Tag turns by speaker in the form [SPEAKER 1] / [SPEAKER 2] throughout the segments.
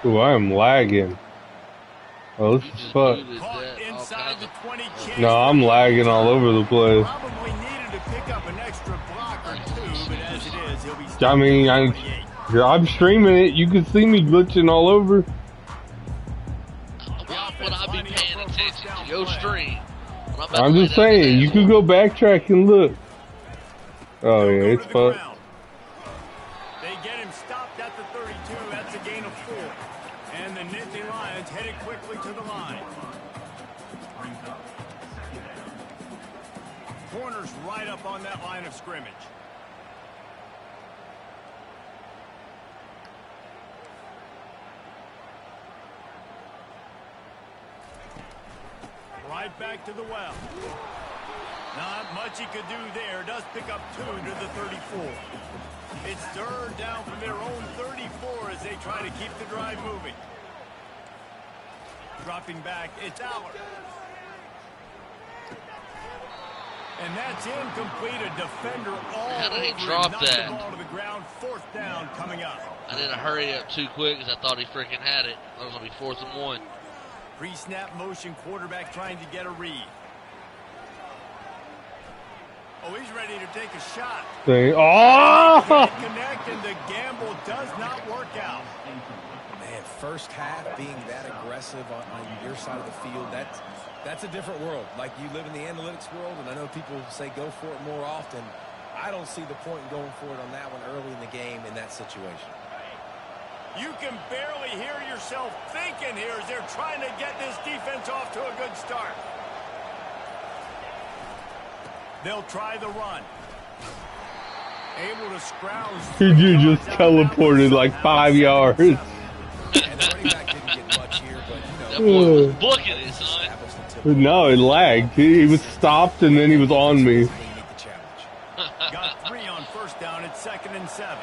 [SPEAKER 1] Ooh, I am lagging. Oh, this is fuck. No, I'm lagging all over the place.
[SPEAKER 2] Probably needed to pick up an extra block or two, but as it is, he'll be
[SPEAKER 1] I mean, I'm streaming it. You can see me glitching all over.
[SPEAKER 3] Why would I be paying attention to your stream?
[SPEAKER 1] I'm just saying, you could go backtrack and look. Oh yeah, it's fucked.
[SPEAKER 2] They get him stopped at the 32. That's a gain of 4. And the Nittany Lions headed quickly to the line. Corner's right up on that line of scrimmage. Right back to the well. Not much he could do there. Does pick up 2 to the 34. It's third down from their own 34 as they try to keep the drive moving. Dropping back, it's Allard. And that's incomplete. A defender all
[SPEAKER 3] How did he
[SPEAKER 2] over
[SPEAKER 3] drop
[SPEAKER 2] knocked
[SPEAKER 3] that?
[SPEAKER 2] the ball to the ground. 4th down coming up.
[SPEAKER 3] I didn't hurry up too quick because I thought he freaking had it. That was going to be 4th and 1.
[SPEAKER 2] Pre-snap motion, quarterback trying to get a read. Oh, he's ready to take a shot.
[SPEAKER 1] Oh!
[SPEAKER 2] Connect, and the gamble does not work out.
[SPEAKER 4] Man, first half being that aggressive on your side of the field, that's a different world. Like, you live in the analytics world, and I know people say go for it more often. I don't see the point in going for it on that one early in the game in that situation.
[SPEAKER 2] You can barely hear yourself thinking here as they're trying to get this defense off to a good start. They'll try the run. Able to scrounge.
[SPEAKER 1] You just teleported like 5 yards.
[SPEAKER 4] And the running back didn't get much here, but,
[SPEAKER 3] That boy was booking it, son.
[SPEAKER 1] No, it lagged. He was stopped and then he was on me.
[SPEAKER 2] Got 3 on first down. It's 2nd and 7.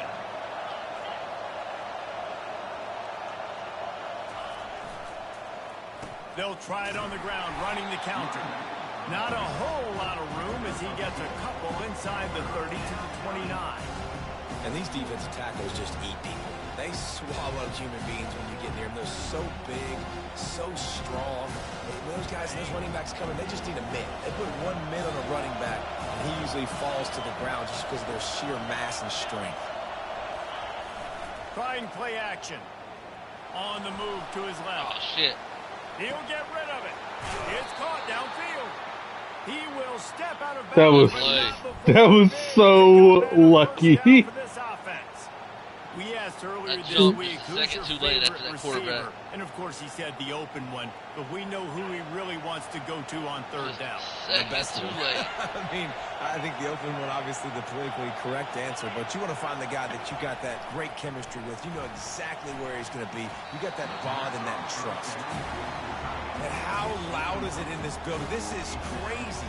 [SPEAKER 2] They'll try it on the ground, running the counter. Not a whole lot of room as he gets a couple inside the 30 to the 29.
[SPEAKER 4] And these defensive tackles just eat people. They swallow human beings when you get near them. They're so big, so strong. When those guys, those running backs coming, they just need a mid. They put 1 mid on a running back, and he usually falls to the ground just because of their sheer mass and strength.
[SPEAKER 2] Trying play action. On the move to his left.
[SPEAKER 3] Oh, shit.
[SPEAKER 2] He'll get rid of it. It's caught downfield. He will step out of
[SPEAKER 1] bounds. That was so lucky.
[SPEAKER 2] We asked earlier this week who's your favorite receiver, and of course he said the open one, but we know who he really wants to go to on 3rd down.
[SPEAKER 4] The best too late. I mean, I think the open one, obviously the politically correct answer, but you want to find the guy that you got that great chemistry with. You know exactly where he's going to be. You got that bond and that trust. And how loud is it in this building? This is crazy.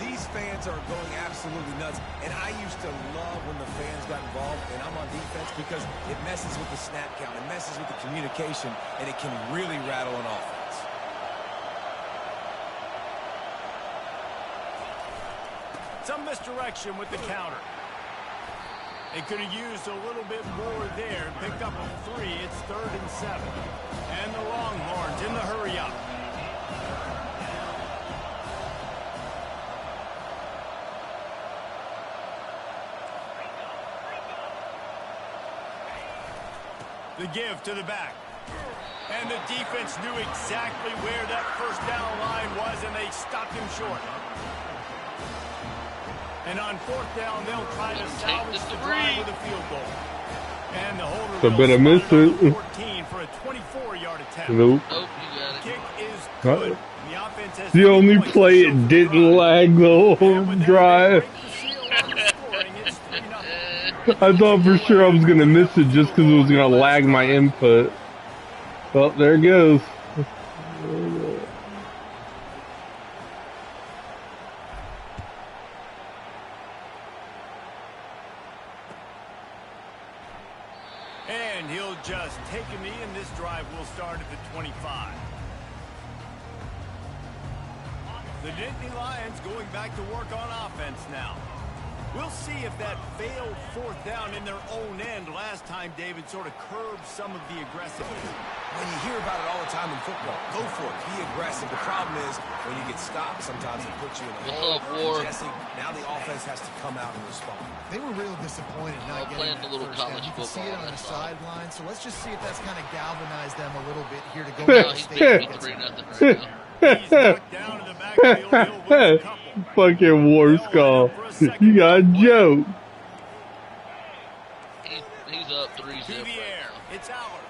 [SPEAKER 4] These fans are going absolutely nuts. And I used to love when the fans got involved, and I'm on defense, because it messes with the snap count. It messes with the communication, and it can really rattle an offense.
[SPEAKER 2] Some misdirection with the counter. They could have used a little bit more there. Picked up a 3. It's 3rd and 7. And the Longhorns in the hurry up. The give to the back. And the defense knew exactly where that 1st down line was, and they stopped him short. And on 4th down, they'll try to salvage the drive with a field goal. And the holder
[SPEAKER 1] So better miss it.
[SPEAKER 2] 14 for a 24-yard attempt.
[SPEAKER 1] Nope.
[SPEAKER 3] Nope, you got it.
[SPEAKER 2] Kick is good. The offense has
[SPEAKER 1] The only play it didn't lag the whole drive. I thought for sure I was going to miss it just because it was going to lag my input. Well, there it goes.
[SPEAKER 2] And he'll just take a knee, and this drive will start at the 25. The Nittany Lions going back to work on offense now. We'll see if that failed fourth down in their own end last time, David, sort of curbed some of the aggressiveness.
[SPEAKER 4] When you hear about it all the time in football, go for it, be aggressive. The problem is when you get stopped, sometimes it puts you in a hole.
[SPEAKER 3] What's up, War?
[SPEAKER 4] Jesse, now the offense has to come out and respond.
[SPEAKER 5] They were real disappointed not getting
[SPEAKER 3] playing
[SPEAKER 5] that
[SPEAKER 3] the little
[SPEAKER 5] first down.
[SPEAKER 3] college
[SPEAKER 5] You can see it
[SPEAKER 3] football,
[SPEAKER 5] on the
[SPEAKER 3] that's all.
[SPEAKER 5] sideline. So let's just see if that's kind of galvanized them a little bit here to go
[SPEAKER 3] No,
[SPEAKER 5] back
[SPEAKER 3] he's
[SPEAKER 5] to
[SPEAKER 3] beating
[SPEAKER 5] state.
[SPEAKER 3] me 3-0 right now.
[SPEAKER 2] He's knocked down in the backfield. He'll lose a couple.
[SPEAKER 1] Fucking war skull. You got a joke.
[SPEAKER 3] He's up 3-0
[SPEAKER 2] To
[SPEAKER 3] right
[SPEAKER 2] the air.
[SPEAKER 3] now.
[SPEAKER 2] It's Aller.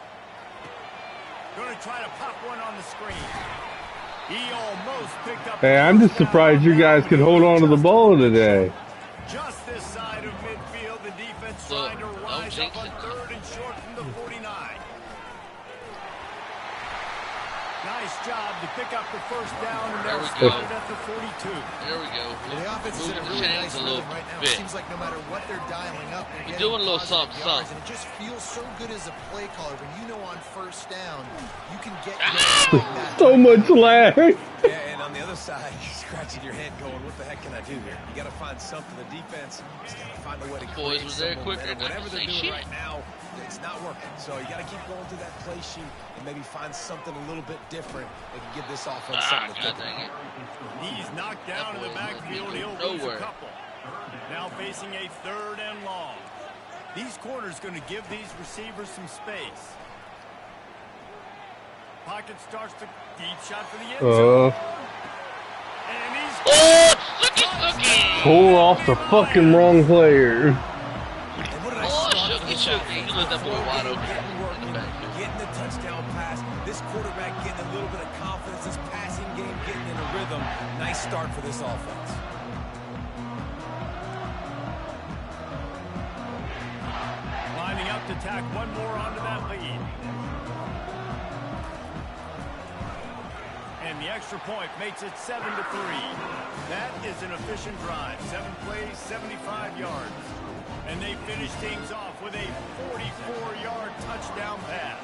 [SPEAKER 2] Going to try to pop one on the screen. He almost picked up.
[SPEAKER 1] Hey, I'm just surprised you guys could hold on to the ball today.
[SPEAKER 2] Just this side of midfield, the defense
[SPEAKER 3] Look,
[SPEAKER 2] trying to
[SPEAKER 3] don't
[SPEAKER 2] rise
[SPEAKER 3] jinx
[SPEAKER 2] up on
[SPEAKER 3] it.
[SPEAKER 2] third and short from the 49. Nice job to pick up the first down, and
[SPEAKER 3] There
[SPEAKER 2] they'll
[SPEAKER 3] we go.
[SPEAKER 2] start at the 42.
[SPEAKER 3] There we go.
[SPEAKER 5] Well, the offense is in a
[SPEAKER 3] Moving the
[SPEAKER 5] really
[SPEAKER 3] chains
[SPEAKER 5] nice
[SPEAKER 3] a little
[SPEAKER 5] rhythm right now. It
[SPEAKER 3] bit.
[SPEAKER 5] seems like no matter what they're dialing up, they're
[SPEAKER 3] You're
[SPEAKER 5] getting
[SPEAKER 3] doing a little
[SPEAKER 5] positive
[SPEAKER 3] something,
[SPEAKER 5] yards,
[SPEAKER 3] something.
[SPEAKER 5] and it just feels so good as a play caller when you know on first down you can get
[SPEAKER 3] Ah!
[SPEAKER 5] yards like that.
[SPEAKER 1] So much lag.
[SPEAKER 4] Yeah, and on the other side, you're scratching your head going, what the heck can I do here? You got to find something. The defense has got to find a way to
[SPEAKER 3] Boys
[SPEAKER 4] create
[SPEAKER 3] was
[SPEAKER 4] some
[SPEAKER 3] there quicker
[SPEAKER 4] momentum.
[SPEAKER 3] than I
[SPEAKER 4] Whatever
[SPEAKER 3] can
[SPEAKER 4] they're
[SPEAKER 3] say
[SPEAKER 4] doing
[SPEAKER 3] shit.
[SPEAKER 4] right now, it's not working. So you got to keep going through that play sheet and maybe find something a little bit different that can give this offense
[SPEAKER 3] Ah,
[SPEAKER 4] something to
[SPEAKER 3] god
[SPEAKER 4] think
[SPEAKER 3] dang
[SPEAKER 4] about.
[SPEAKER 3] it.
[SPEAKER 2] He's knocked down in the
[SPEAKER 3] That boy
[SPEAKER 2] backfield.
[SPEAKER 3] went
[SPEAKER 2] He'll lose a
[SPEAKER 3] nowhere.
[SPEAKER 2] couple. Now facing a third and long. These corners going to give these receivers some space. Pocket starts to deep shot for the end zone. And he's
[SPEAKER 3] Oh, Sookie!
[SPEAKER 1] Pull off the fucking wrong player.
[SPEAKER 4] And what did I
[SPEAKER 3] Oh,
[SPEAKER 4] start for
[SPEAKER 3] Shooky,
[SPEAKER 4] this
[SPEAKER 3] Shooky.
[SPEAKER 4] offense?
[SPEAKER 3] You let that boy wide open
[SPEAKER 4] Getting
[SPEAKER 3] in the
[SPEAKER 4] working,
[SPEAKER 3] backfield.
[SPEAKER 4] getting the touchdown pass. This quarterback getting a little bit of confidence. This passing game getting in a rhythm. Nice start for this offense.
[SPEAKER 2] lining up to tack one more onto that lead. And the extra point makes it 7-3. That is an efficient drive. 7 plays, 75 yards. And they finish things off with a 44-yard touchdown pass.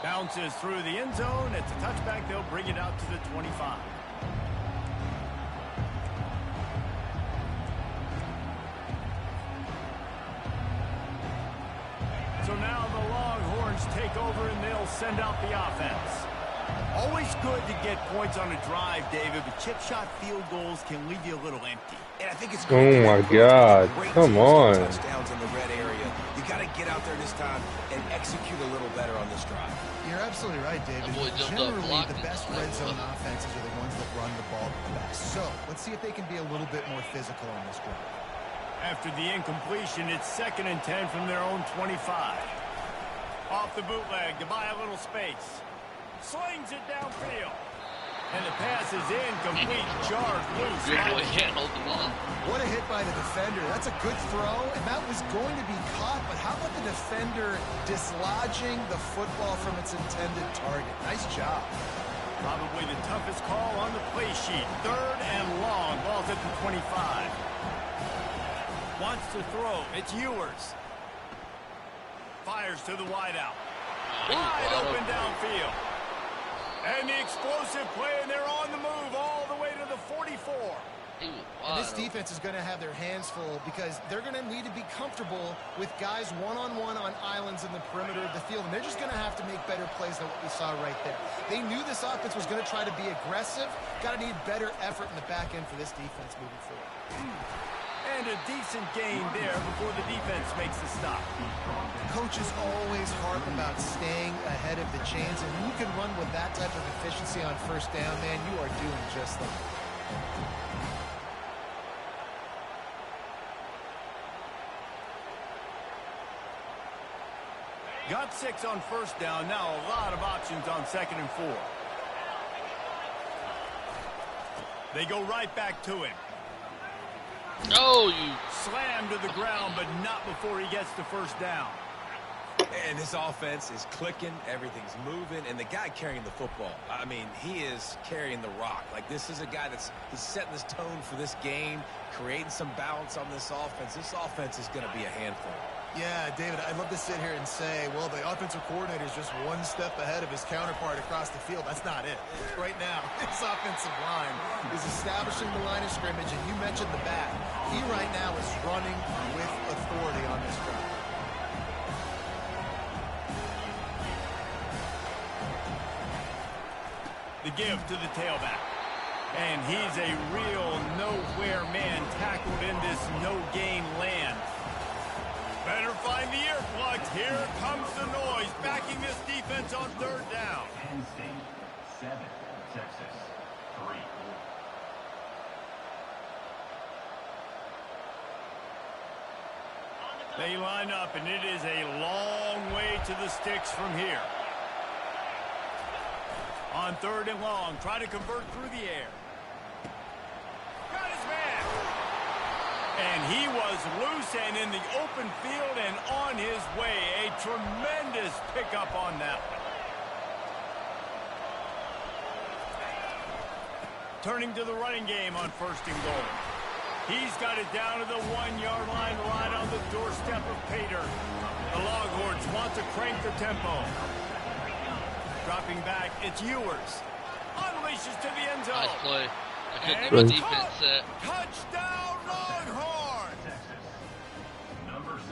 [SPEAKER 2] Bounces through the end zone. It's a touchback. They'll bring it out to the 25. So now the Longhorns take over and they'll send out the offense. Always good to get points on a drive, David, but chip shot field goals can leave you a little empty.
[SPEAKER 4] And I think it's
[SPEAKER 1] Oh
[SPEAKER 4] great to
[SPEAKER 1] my
[SPEAKER 4] get
[SPEAKER 1] God,
[SPEAKER 4] great
[SPEAKER 1] come
[SPEAKER 4] teams get
[SPEAKER 1] on.
[SPEAKER 4] touchdowns in the red area. You got to get out there this time and execute a little better on this drive.
[SPEAKER 5] You're absolutely right, David.
[SPEAKER 3] That boy jumped up,
[SPEAKER 5] Generally,
[SPEAKER 3] blocked
[SPEAKER 5] the
[SPEAKER 3] it.
[SPEAKER 5] best red zone offenses are the ones that run the ball the best. So let's see if they can be a little bit more physical on this drive.
[SPEAKER 2] After the incompletion, it's 2nd and 10 from their own 25. Off the bootleg to buy a little space. Slings it downfield. And the pass is incomplete. Jarred loose.
[SPEAKER 3] Your boy can't hold the ball.
[SPEAKER 5] What a hit by the defender. That's a good throw, and that was going to be caught, but how about the defender dislodging the football from its intended target? Nice job.
[SPEAKER 2] Probably the toughest call on the play sheet. 3rd and long. Ball's at the 25. Wants to throw. It's Ewers. Fires to the wideout. Wide open downfield. And the explosive play, and they're on the move all the way to the 44.
[SPEAKER 3] He was
[SPEAKER 5] And this
[SPEAKER 3] wide
[SPEAKER 5] defense is going to have their hands full because they're going to need to be comfortable with guys one-on-one on islands in the perimeter of the field, and they're just going to have to make better plays than what we saw right there. They knew this offense was going to try to be aggressive. Got to need better effort in the back end for this defense moving forward.
[SPEAKER 2] And a decent gain there before the defense makes the stop.
[SPEAKER 5] Coaches always harp about staying ahead of the chains, and when you can run with that type of efficiency on first down, man, you are doing just that.
[SPEAKER 2] Got 6 on first down. Now a lot of options on 2nd and 4. They go right back to him.
[SPEAKER 3] Oh, you.
[SPEAKER 2] Slammed to the ground, but not before he gets the first down.
[SPEAKER 4] And this offense is clicking, everything's moving, and the guy carrying the football, I mean, he is carrying the rock. Like, this is a guy he's setting this tone for this game, creating some balance on this offense. This offense is going to be a handful.
[SPEAKER 5] Yeah, David, I'd love to sit here and say, well, the offensive coordinator is just one step ahead of his counterpart across the field. That's not it. Right now, his offensive line is establishing the line of scrimmage, and you mentioned the back. He right now is running with authority on this drive.
[SPEAKER 2] The give to the tailback. And he's a real nowhere man tackled in this no-gain land. Better find the earplugs. Here comes the noise, backing this defense on third down.
[SPEAKER 6] Penn State, 7, Texas, 3.
[SPEAKER 2] They line up, and it is a long way to the sticks from here. On third and long, try to convert through the air. Got his man. And he was loose and in the open field and on his way. A tremendous pickup on that one. Turning to the running game on first and goal. He's got it down to the 1-yard line right on the doorstep of Pater. The Longhorns want to crank the tempo. Dropping back, it's Ewers. Unleashes to the end zone.
[SPEAKER 3] Nice play. I couldn't
[SPEAKER 2] And
[SPEAKER 3] get my
[SPEAKER 2] it's
[SPEAKER 3] defense
[SPEAKER 2] caught.
[SPEAKER 3] set.
[SPEAKER 2] Touchdown, Longhorns!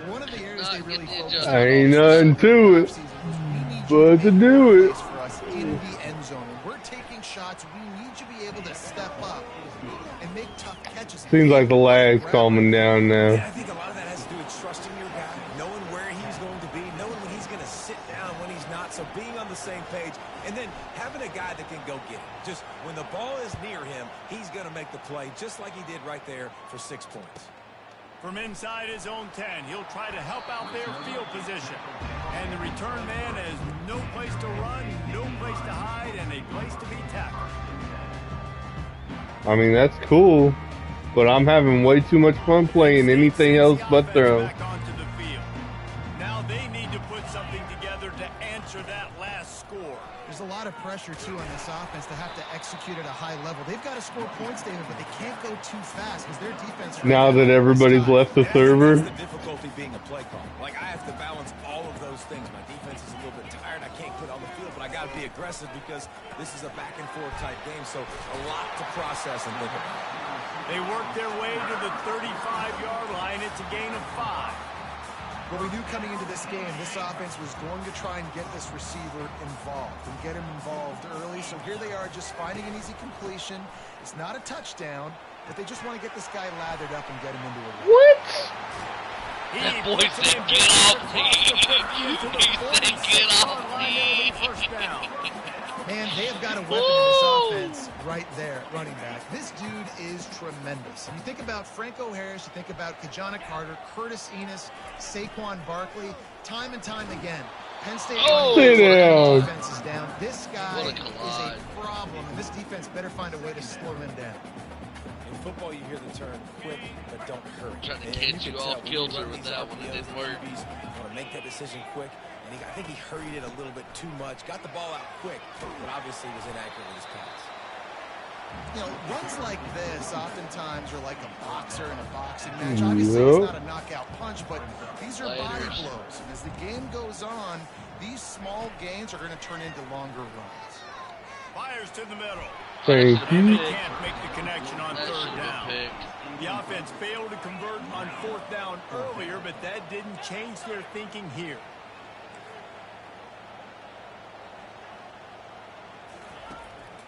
[SPEAKER 5] One of the areas
[SPEAKER 3] Not
[SPEAKER 5] they really
[SPEAKER 3] getting
[SPEAKER 5] focused
[SPEAKER 3] adjusted.
[SPEAKER 5] on
[SPEAKER 1] Ain't
[SPEAKER 5] all
[SPEAKER 1] nothing
[SPEAKER 5] season
[SPEAKER 1] to
[SPEAKER 5] was
[SPEAKER 1] it.
[SPEAKER 5] we need
[SPEAKER 1] but
[SPEAKER 5] you
[SPEAKER 1] to
[SPEAKER 5] make
[SPEAKER 1] do it.
[SPEAKER 5] plays for us in the end zone. When we're taking shots, we need you to be able to step up and make tough catches.
[SPEAKER 1] Seems like the lag's calming down now.
[SPEAKER 4] Yeah, I think a lot of that has to do with trusting your guy, knowing where he's going to be, knowing when he's going to sit down, when he's not, so being on the same page, and then having a guy that can go get it. Just when the ball is near him, he's going to make the play, just like he did right there for 6 points.
[SPEAKER 2] From inside his own 10, he'll try to help out their field position. And the return man has no place to run, no place to hide, and a place to be tackled.
[SPEAKER 1] I mean, that's cool, but I'm having way too much fun playing anything else but throw.
[SPEAKER 2] Back onto the field. Now they need to put something together to answer that last score.
[SPEAKER 5] There's a lot of pressure, too, on this offense to have to execute at a high level. They've got to score points, David, but they can't go too fast because their defense...
[SPEAKER 1] Now that everybody's left the server,
[SPEAKER 4] That's the difficulty being a play call. Like, I have to balance all of those things. My defense is a little bit tired. I can't quit on the field, but I got to be aggressive because this is a back-and-forth type game, so a lot to process and think about.
[SPEAKER 2] They work their way to the 35-yard line. It's a gain of 5.
[SPEAKER 5] What we knew coming into this game, this offense was going to try and get this receiver involved and get him involved early. So here they are just finding an easy completion. It's not a touchdown, but they just want to get this guy lathered up and get him into a run.
[SPEAKER 1] what?
[SPEAKER 3] That boy said, get off me. He said, get off me.
[SPEAKER 2] First down.
[SPEAKER 5] Man, they have got a weapon in this offense right there, running back. This dude is tremendous. You think about Franco Harris, you think about Kajana Carter, Curtis Enos, Saquon Barkley, time and time again. Penn State
[SPEAKER 1] Sit down.
[SPEAKER 5] defense is down. This guy
[SPEAKER 3] What a
[SPEAKER 5] is
[SPEAKER 3] collide.
[SPEAKER 5] a problem, and this defense better find a way to slow him down.
[SPEAKER 4] In football, you hear the term quick, but don't hurt.
[SPEAKER 3] Trying to
[SPEAKER 4] And
[SPEAKER 3] catch
[SPEAKER 4] can
[SPEAKER 3] you
[SPEAKER 4] tell
[SPEAKER 3] off
[SPEAKER 4] when
[SPEAKER 3] kilter
[SPEAKER 4] run
[SPEAKER 3] with
[SPEAKER 4] these
[SPEAKER 3] that one. It
[SPEAKER 4] RPOs,
[SPEAKER 3] didn't work.
[SPEAKER 4] DBs want to make that decision quick. And I think he hurried it a little bit too much. Got the ball out quick, but obviously was inaccurate with his pass.
[SPEAKER 5] You know, runs like this oftentimes are like a boxer in a boxing match. Obviously, it's not a knockout punch, but these are body
[SPEAKER 3] Layers.
[SPEAKER 5] blows. And as the game goes on, these small gains are going to turn into longer runs.
[SPEAKER 2] Fires to the middle.
[SPEAKER 1] Thank
[SPEAKER 2] And
[SPEAKER 1] you.
[SPEAKER 2] they can't make the connection on
[SPEAKER 3] That
[SPEAKER 2] third
[SPEAKER 3] should have
[SPEAKER 2] down.
[SPEAKER 3] been picked.
[SPEAKER 2] The offense failed to convert on fourth down earlier, but that didn't change their thinking here.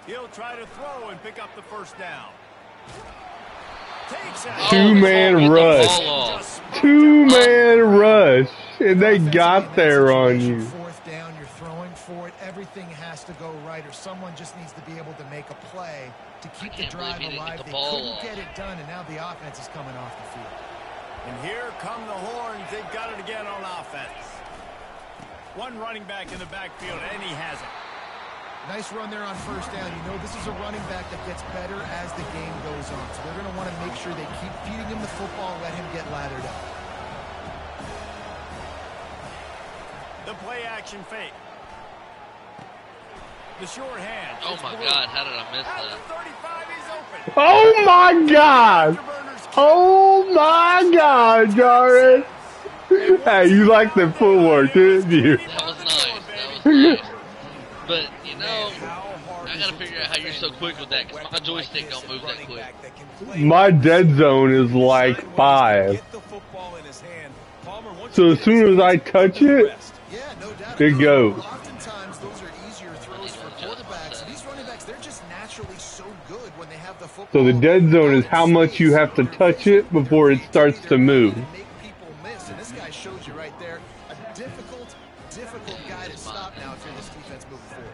[SPEAKER 2] He'll try to throw and pick up the first down. Takes out.
[SPEAKER 1] Two-man
[SPEAKER 3] Get the
[SPEAKER 1] rush.
[SPEAKER 3] ball off.
[SPEAKER 1] Two-man rush, and they got there on you.
[SPEAKER 5] Fourth down, you're throwing for it. Everything has to go right, or someone just needs to be able to make a play to keep the
[SPEAKER 3] can't believe
[SPEAKER 5] drive
[SPEAKER 3] he didn't get
[SPEAKER 5] alive.
[SPEAKER 3] the
[SPEAKER 5] They
[SPEAKER 3] ball
[SPEAKER 5] couldn't
[SPEAKER 3] off.
[SPEAKER 5] get it done, and now the offense is coming off the field.
[SPEAKER 2] And here come the horns. They've got it again on offense. One running back in the backfield, and he has it.
[SPEAKER 5] Nice run there on first down. You know this is a running back that gets better as the game goes on. So they're going to want to make sure they keep feeding him the football and let him get lathered up.
[SPEAKER 2] The play action fake. The short hand.
[SPEAKER 3] Oh
[SPEAKER 2] It's
[SPEAKER 3] my
[SPEAKER 2] Blue.
[SPEAKER 3] God, how did I miss
[SPEAKER 2] At
[SPEAKER 3] that?
[SPEAKER 2] the 35, he's open.
[SPEAKER 1] Oh my God!
[SPEAKER 2] Afterburners
[SPEAKER 1] Oh my God, Jarvis!
[SPEAKER 2] They
[SPEAKER 1] Hey, you like the footwork, didn't you?
[SPEAKER 3] That was nice. That was nice. But, you know, I gotta figure out how you're so quick with that, because my joystick don't move that quick.
[SPEAKER 1] My dead zone is like 5. So as soon as I touch it,
[SPEAKER 5] Yeah, no doubt.
[SPEAKER 1] it goes.
[SPEAKER 5] Oftentimes, those are easier throws for quarterbacks. These running backs, they're just naturally so good when they have the football.
[SPEAKER 1] So the dead zone is how much you have to touch it before it starts to move.
[SPEAKER 5] Make people miss, and this guy showed you right there a difficult guy to stop now if you're this defense moving forward.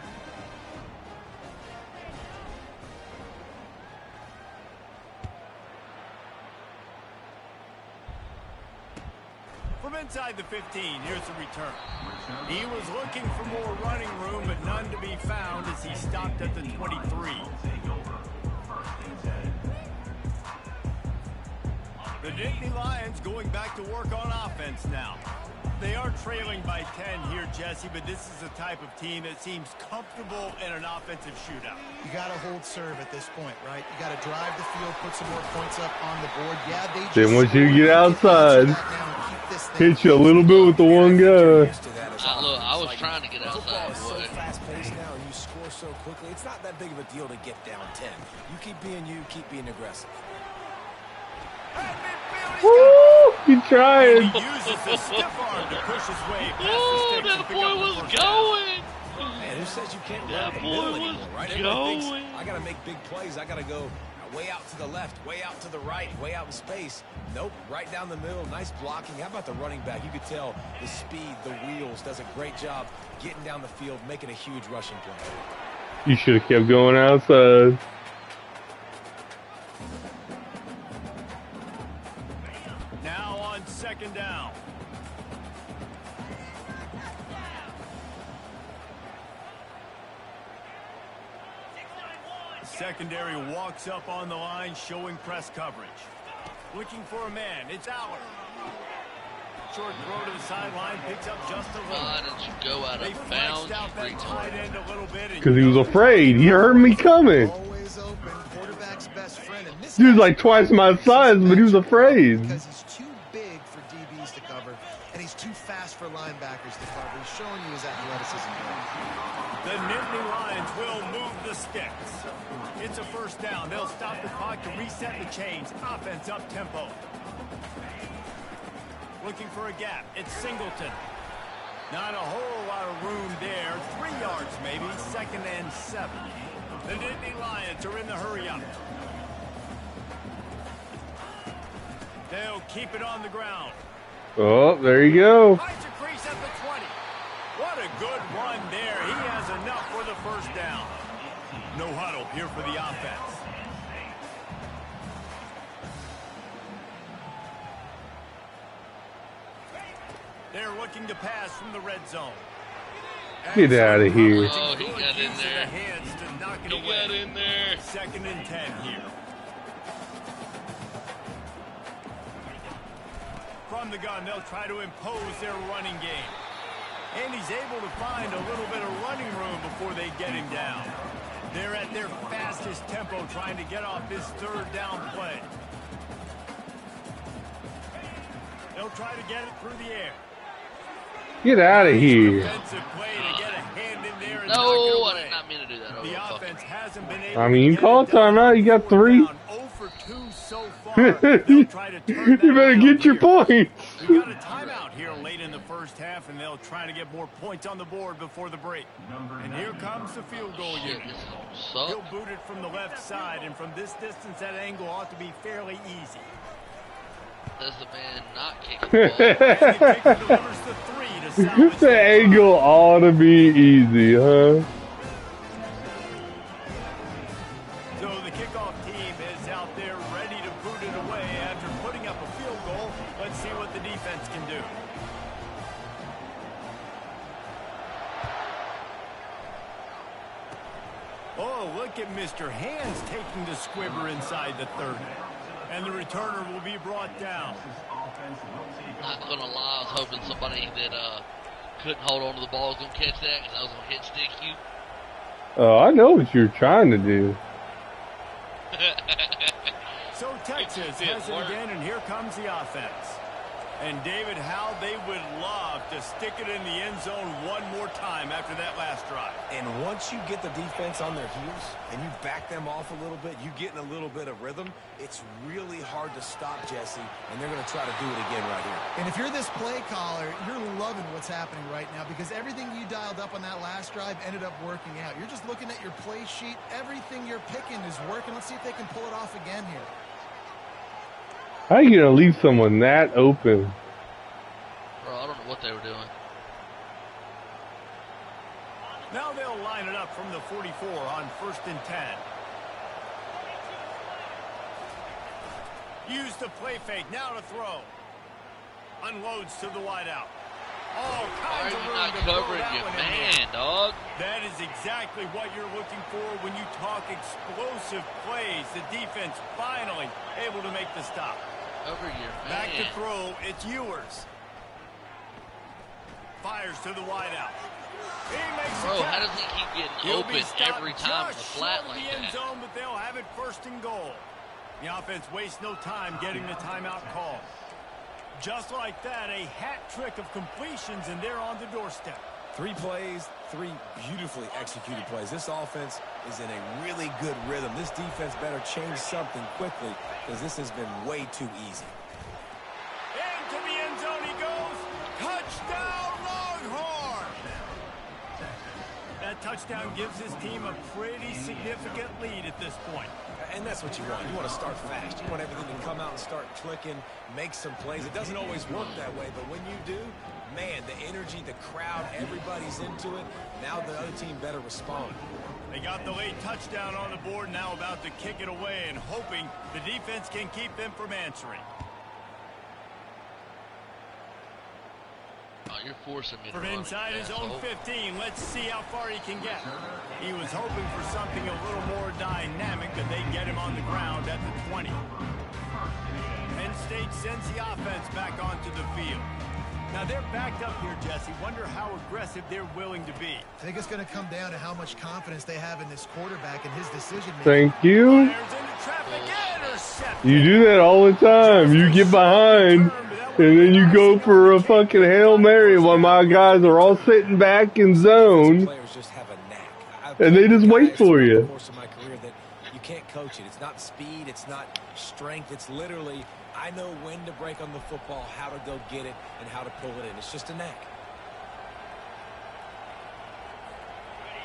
[SPEAKER 2] From inside the 15, here's the return. He was looking for more running room, but none to be found as he stopped at the 23. The Nittany Lions going back to work on offense now. They are trailing by 10 here, Jesse, but this is the type of team that seems comfortable in an offensive shootout.
[SPEAKER 5] You got to hold serve at this point, right? You got to drive the field, put some more points up on the board. Yeah, they just
[SPEAKER 1] Then once you get outside,
[SPEAKER 5] this
[SPEAKER 1] hit you a little bit with the one guy.
[SPEAKER 3] Look, I was trying to get outside,
[SPEAKER 4] Football is so
[SPEAKER 3] boy.
[SPEAKER 4] fast-paced now, and you score so quickly. It's not that big of a deal to get down 10. You keep being aggressive.
[SPEAKER 1] Woo! He trying.
[SPEAKER 2] He uses the stiff arm to push his way past the
[SPEAKER 3] Oh,
[SPEAKER 2] sticks
[SPEAKER 3] that
[SPEAKER 2] and pick
[SPEAKER 3] boy
[SPEAKER 2] up the
[SPEAKER 3] was
[SPEAKER 2] first down.
[SPEAKER 3] going.
[SPEAKER 4] Man, who says you can't run
[SPEAKER 3] That
[SPEAKER 4] the
[SPEAKER 3] boy
[SPEAKER 4] middle
[SPEAKER 3] was
[SPEAKER 4] anymore, right? Everybody thinks,
[SPEAKER 3] going.
[SPEAKER 4] I got to make big plays. I got to go way out to the left, way out to the right, way out in space. Nope, right down the middle. Nice blocking. How about the running back? You could tell the speed, the wheels, does a great job getting down the field, making a huge rushing play.
[SPEAKER 1] You should have kept going outside.
[SPEAKER 2] Now on second down. Secondary walks up on the line, showing press coverage. Looking for a man. It's Aller. Short throw to the sideline, picks up just a little.
[SPEAKER 3] Why did you go out
[SPEAKER 2] They
[SPEAKER 3] of bounds,
[SPEAKER 2] flexed out
[SPEAKER 3] you
[SPEAKER 2] that tight
[SPEAKER 3] retard?
[SPEAKER 2] end a little bit.
[SPEAKER 1] Because he was afraid. He heard me coming.
[SPEAKER 5] Always open, quarterback's best friend. And this
[SPEAKER 1] He was
[SPEAKER 5] guy-
[SPEAKER 1] like twice my size, but he was afraid.
[SPEAKER 5] Because he's too big for DBs to cover, and he's too fast for linebackers to cover. He's showing you his athleticism there.
[SPEAKER 2] The Nittany Lions will move the sticks. It's a first down. They'll stop the clock to reset the chains. Offense up tempo. Looking for a gap. It's Singleton. Not a whole lot of room there. 3 yards maybe. 2nd and 7. The Nittany Lions are in the hurry up. They'll keep it on the ground.
[SPEAKER 1] Oh, there you go.
[SPEAKER 2] Finds a crease at the 20. What a good run there. He has enough for the first down. No huddle here for the offense. They're looking to pass from the red zone.
[SPEAKER 1] Get out of here.
[SPEAKER 3] Oh, he got in
[SPEAKER 2] Use of the
[SPEAKER 3] there.
[SPEAKER 2] hands to knock it
[SPEAKER 3] He
[SPEAKER 2] away.
[SPEAKER 3] got in there.
[SPEAKER 2] 2nd and 10 here. From the gun, they'll try to impose their running game. And he's able to find a little bit of running room before they get him down. They're at their fastest tempo trying to get off this 3rd down play. They'll try to get it through the air.
[SPEAKER 1] Get out of here.
[SPEAKER 2] Defensive play to get a hand in there and
[SPEAKER 3] No,
[SPEAKER 2] knock it
[SPEAKER 3] I
[SPEAKER 2] away.
[SPEAKER 3] did not mean to do that.
[SPEAKER 2] The
[SPEAKER 3] Oh,
[SPEAKER 2] offense
[SPEAKER 3] fuck.
[SPEAKER 2] hasn't been able
[SPEAKER 1] I mean, you
[SPEAKER 2] to
[SPEAKER 1] call
[SPEAKER 2] get it done.
[SPEAKER 1] timeout. You got 3.
[SPEAKER 2] Down 0 for 2 so far. They'll try to turn that
[SPEAKER 1] You better
[SPEAKER 2] around
[SPEAKER 1] get your
[SPEAKER 2] here.
[SPEAKER 1] points.
[SPEAKER 2] We got a timeout here late in the first half, and they'll try to get more points on the board before the break. And here comes the field goal
[SPEAKER 3] Shit,
[SPEAKER 2] unit.
[SPEAKER 3] this is gonna
[SPEAKER 2] He'll
[SPEAKER 3] suck.
[SPEAKER 2] boot it from the left side, and from this distance, that angle ought to be fairly easy.
[SPEAKER 3] Does the man not kick the ball?
[SPEAKER 2] And the kicker delivers the 3 to salvage
[SPEAKER 1] The angle ought to be easy, huh?
[SPEAKER 2] So the kickoff team is out there ready to boot it away after putting up a field goal. Let's see what the defense can do. Oh, look at Mr. Hands taking the squibber inside the 30. And the returner will be brought down.
[SPEAKER 3] Not gonna lie, I was hoping somebody that couldn't hold on to the ball was gonna catch that because I was gonna hit stick you.
[SPEAKER 1] Oh, I know what you're trying to do.
[SPEAKER 2] So Texas
[SPEAKER 3] It
[SPEAKER 2] has it
[SPEAKER 3] worked.
[SPEAKER 2] again, and here comes the offense. And David, how they would love to stick it in the end zone one more time after that last drive.
[SPEAKER 4] And once you get the defense on their heels and you back them off a little bit, you get in a little bit of rhythm, it's really hard to stop, Jesse, and they're going to try to do it again right here.
[SPEAKER 5] And if you're this play caller, you're loving what's happening right now because everything you dialed up on that last drive ended up working out. You're just looking at your play sheet. Everything you're picking is working. Let's see if they can pull it off again here.
[SPEAKER 1] How are you going to leave someone that open?
[SPEAKER 3] Bro, I don't know what they were doing.
[SPEAKER 2] Now they'll line it up from the 44 on 1st and 10. Use the play fake. Now to throw. Unloads to the wideout. All
[SPEAKER 3] Why are
[SPEAKER 2] kinds of
[SPEAKER 3] you
[SPEAKER 2] room
[SPEAKER 3] not
[SPEAKER 2] to throw
[SPEAKER 3] covering
[SPEAKER 2] that
[SPEAKER 3] your
[SPEAKER 2] one in there.
[SPEAKER 3] man, dog?
[SPEAKER 2] That is exactly what you're looking for when you talk explosive plays. The defense finally able to make the stop.
[SPEAKER 3] Cover your man.
[SPEAKER 2] Back to throw. It's Ewers. Fires to the wideout. He makes
[SPEAKER 3] Bro,
[SPEAKER 2] the
[SPEAKER 3] how
[SPEAKER 2] catch.
[SPEAKER 3] does he keep getting
[SPEAKER 2] He'll be
[SPEAKER 3] open
[SPEAKER 2] stopped
[SPEAKER 3] every time in
[SPEAKER 2] just
[SPEAKER 3] the flat
[SPEAKER 2] short of
[SPEAKER 3] like
[SPEAKER 2] the end
[SPEAKER 3] that?
[SPEAKER 2] zone, but they'll have it 1st and goal. The offense wastes no time getting the timeout call. Just like that, a hat trick of completions, and they're on the doorstep.
[SPEAKER 4] 3 plays, 3 beautifully executed plays. This offense is in a really good rhythm. This defense better change something quickly because this has been way too easy.
[SPEAKER 2] Into the end zone he goes. Touchdown, Longhorn! That touchdown gives his team a pretty significant lead at this point.
[SPEAKER 4] And that's what you want. You want to start fast. You want everything to come out and start clicking, make some plays. It doesn't always work that way, but when you do, man, the energy, the crowd, everybody's into it. Now the other team better respond.
[SPEAKER 2] They got the late touchdown on the board, now about to kick it away and hoping the defense can keep them from answering.
[SPEAKER 3] Oh, you're forcing me to
[SPEAKER 2] From
[SPEAKER 3] run
[SPEAKER 2] inside
[SPEAKER 3] it,
[SPEAKER 2] his own
[SPEAKER 3] asshole.
[SPEAKER 2] 15, let's see how far he can get. He was hoping for something a little more dynamic, but they get him on the ground at the 20. Penn State sends the offense back onto the field. Now they're backed up here, Jesse. Wonder how aggressive they're willing to be.
[SPEAKER 5] I think it's going to come down to how much confidence they have in this quarterback and his decision-making.
[SPEAKER 1] Thank you.
[SPEAKER 2] Fires into traffic, intercepted.
[SPEAKER 1] You do that all the time. You get behind, and then you go for a fucking Hail Mary while my guys are all sitting back in zone,
[SPEAKER 4] Players just have a knack. I've
[SPEAKER 1] and they just wait
[SPEAKER 4] guys
[SPEAKER 1] for
[SPEAKER 4] throughout the
[SPEAKER 1] you.
[SPEAKER 4] course of my career that you can't coach it. It's not speed. It's not strength. It's literally, I know when to break on the football, how to go get it, and how to pull it in. It's just a knack.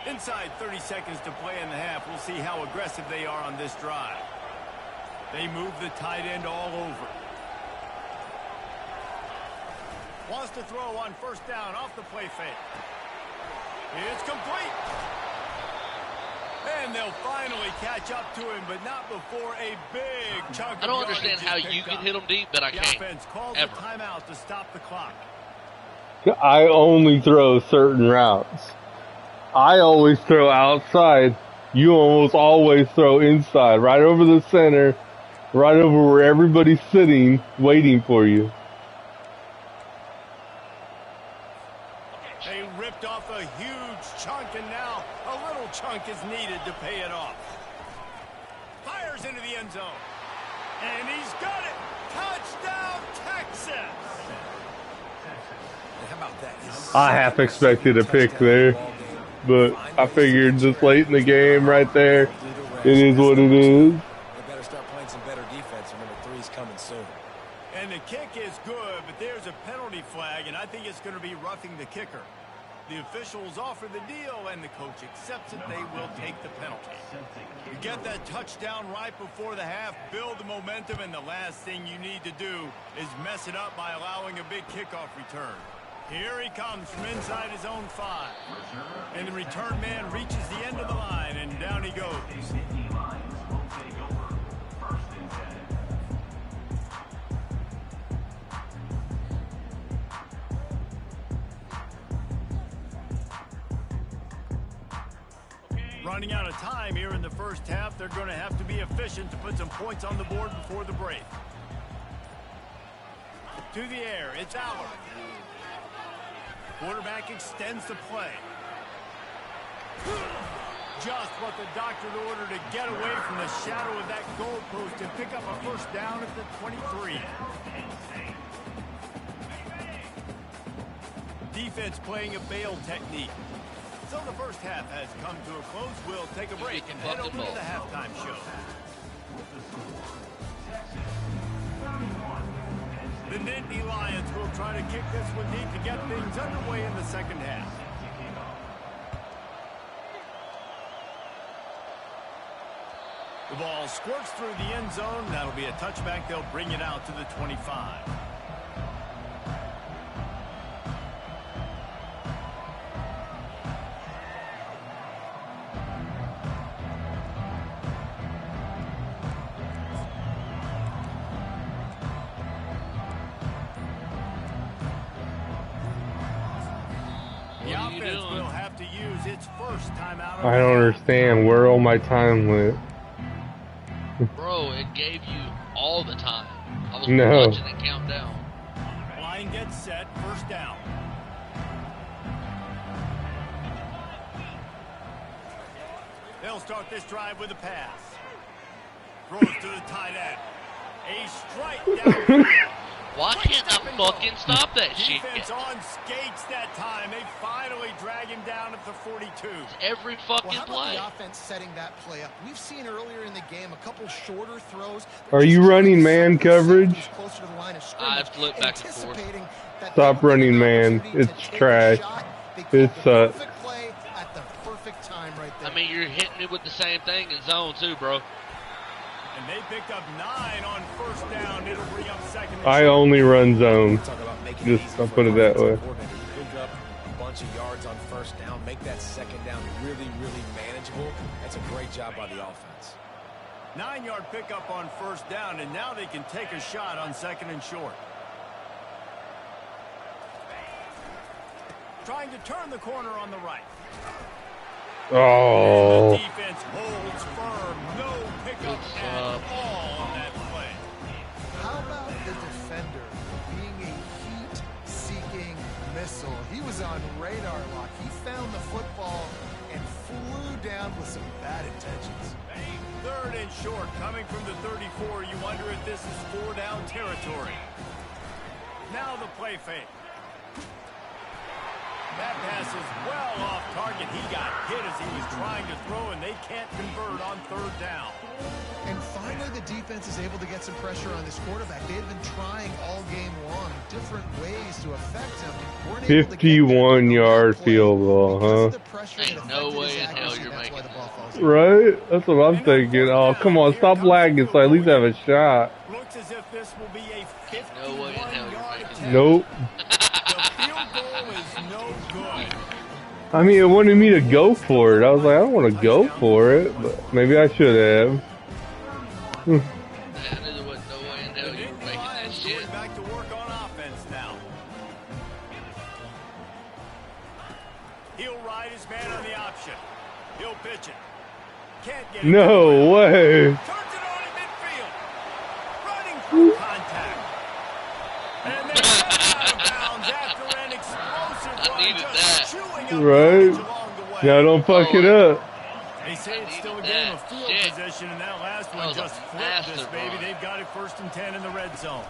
[SPEAKER 2] Inside 30 seconds to play in the half. We'll see how aggressive they are on this drive. They move the tight end all over. Wants to throw on 1st down off the play fake. It's complete. And they'll finally catch up to him, but not before a big chunk of
[SPEAKER 3] I don't
[SPEAKER 2] yardage
[SPEAKER 3] understand
[SPEAKER 2] is
[SPEAKER 3] how
[SPEAKER 2] picked
[SPEAKER 3] you can
[SPEAKER 2] up.
[SPEAKER 3] hit them deep, but I
[SPEAKER 2] The
[SPEAKER 3] can't.
[SPEAKER 2] offense calls
[SPEAKER 3] Ever.
[SPEAKER 2] a timeout to stop the clock.
[SPEAKER 1] I only throw certain routes. I always throw outside. You almost always throw inside, right over the center, right over where everybody's sitting, waiting for you.
[SPEAKER 2] They ripped off a huge chunk, and now a little chunk is needed to pay it off. Fires into the end zone. And he's got it. Touchdown, Texas.
[SPEAKER 4] And how about that?
[SPEAKER 1] I half expected a pick there, but I figured just late in the game right there, it is what it is.
[SPEAKER 4] They better start playing some better defense. Remember, 3's coming soon.
[SPEAKER 2] And the kick is good, but there's a penalty flag, and I think it's going to be roughing the kicker. The officials offer the deal, and the coach accepts it. They will take the penalty. You get that touchdown right before the half, build the momentum, and the last thing you need to do is mess it up by allowing a big kickoff return. Here he comes from inside his own 5. And the return man reaches the end of the line, and down he goes. Running out of time here in the first half. They're going to have to be efficient to put some points on the board before the break. To the air, it's Aller. Quarterback extends the play. Just what the doctor ordered to get away from the shadow of that goalpost and pick up a 1st down at the 23. defense playing a bail technique. So the first half has come to a close. We'll take a break and head over to the halftime show. The Nittany Lions will try to kick this one deep to get things underway in the second half. The ball squirts through the end zone. That'll be a touchback. They'll bring it out to the 25. The offense will have to use its first timeout.
[SPEAKER 1] I don't understand where all my time went.
[SPEAKER 3] Bro, it gave you all the time. I was
[SPEAKER 1] No.
[SPEAKER 3] watching it count down.
[SPEAKER 2] Line gets set, first down. They'll start this drive with a pass. Throws to the tight end. A strike down.
[SPEAKER 3] Why can't I fucking stop that shit?
[SPEAKER 2] Defense on skates that time. They finally drag him down at the 42.
[SPEAKER 3] Every
[SPEAKER 5] Well,
[SPEAKER 3] fucking
[SPEAKER 5] how about
[SPEAKER 3] play.
[SPEAKER 5] the offense setting that play up? We've seen earlier in the game a couple shorter throws.
[SPEAKER 1] Are you running man coverage?
[SPEAKER 5] Closer to the line of
[SPEAKER 3] I
[SPEAKER 5] scrimmage,
[SPEAKER 3] flip back and forth.
[SPEAKER 5] anticipating that
[SPEAKER 1] Stop
[SPEAKER 5] they would
[SPEAKER 1] running
[SPEAKER 5] get an
[SPEAKER 1] man.
[SPEAKER 5] opportunity to
[SPEAKER 1] It's
[SPEAKER 5] take a
[SPEAKER 1] trash.
[SPEAKER 5] shot. They
[SPEAKER 1] It
[SPEAKER 5] called the
[SPEAKER 1] sucks.
[SPEAKER 5] perfect play at the perfect time right there.
[SPEAKER 3] I mean, you're hitting me with the same thing in zone too, bro.
[SPEAKER 2] And they picked up 9 on first down. It'll bring up second. and
[SPEAKER 1] I
[SPEAKER 2] short.
[SPEAKER 1] only run zone.
[SPEAKER 4] Talk about making it
[SPEAKER 1] Just
[SPEAKER 4] easy
[SPEAKER 1] I'll
[SPEAKER 4] for
[SPEAKER 1] put it
[SPEAKER 4] an
[SPEAKER 1] that way.
[SPEAKER 4] offensive coordinator. You pick up a bunch of yards on first down, make that second down really, really manageable. That's a great job by the offense.
[SPEAKER 2] 9-yard pickup on first down, and now they can take a shot on second and short. Trying to turn the corner on the right.
[SPEAKER 1] Oh.
[SPEAKER 2] The defense holds firm. No pickup at all on that play.
[SPEAKER 5] How about the defender being a heat-seeking missile? He was on radar lock. He found the football and flew down with some bad intentions.
[SPEAKER 2] Third and short, coming from the 34. You wonder if this is 4-down territory. Now the play fake. That pass is well off target. He got hit as he was trying to throw, and they can't convert on third down.
[SPEAKER 5] And finally, the defense is able to get some pressure on this quarterback. They've been trying all game long different ways to affect him. Weren't able to get there.
[SPEAKER 1] 51-yard
[SPEAKER 5] Play.
[SPEAKER 1] field goal,
[SPEAKER 5] Because
[SPEAKER 1] huh?
[SPEAKER 5] of the pressure
[SPEAKER 3] Ain't
[SPEAKER 5] that
[SPEAKER 3] no
[SPEAKER 5] affected
[SPEAKER 3] way
[SPEAKER 5] his
[SPEAKER 3] in hell
[SPEAKER 5] accuracy,
[SPEAKER 3] you're
[SPEAKER 5] that's why
[SPEAKER 3] making
[SPEAKER 5] the ball falls in.
[SPEAKER 1] Right? That's what I'm thinking. Oh, come on, stop lagging so I at least have a shot.
[SPEAKER 2] Looks as if this will be a
[SPEAKER 3] No way in hell you're
[SPEAKER 2] 51-yard
[SPEAKER 3] making
[SPEAKER 2] attempt.
[SPEAKER 1] Nope.
[SPEAKER 2] The field goal is no good.
[SPEAKER 1] I mean, it wanted me to go for it. I was like, I don't want to go for it, but maybe I should have.
[SPEAKER 3] Man, there wasn't no way in hell
[SPEAKER 2] The
[SPEAKER 3] you were
[SPEAKER 2] Nittany
[SPEAKER 3] making that
[SPEAKER 2] Lions
[SPEAKER 3] shit.
[SPEAKER 2] going back to work on offense now. He'll ride his man on the option. He'll pitch it. Can't get it.
[SPEAKER 1] No way.
[SPEAKER 2] Turns it on in midfield. Running through contact. And they get out of bounds after an explosive run,
[SPEAKER 3] needed
[SPEAKER 2] just
[SPEAKER 3] that.
[SPEAKER 2] chewing up
[SPEAKER 1] Right.
[SPEAKER 2] yardage along the way.
[SPEAKER 1] Now don't fuck it up.
[SPEAKER 2] They say it's still a
[SPEAKER 3] needed
[SPEAKER 2] game
[SPEAKER 3] that.
[SPEAKER 2] of field
[SPEAKER 3] Shit.
[SPEAKER 2] possession, and that last
[SPEAKER 3] That
[SPEAKER 2] one
[SPEAKER 3] was a
[SPEAKER 2] just flipped this
[SPEAKER 3] massive
[SPEAKER 2] baby.
[SPEAKER 3] run.
[SPEAKER 2] They've got it 1st and 10 in the red zone.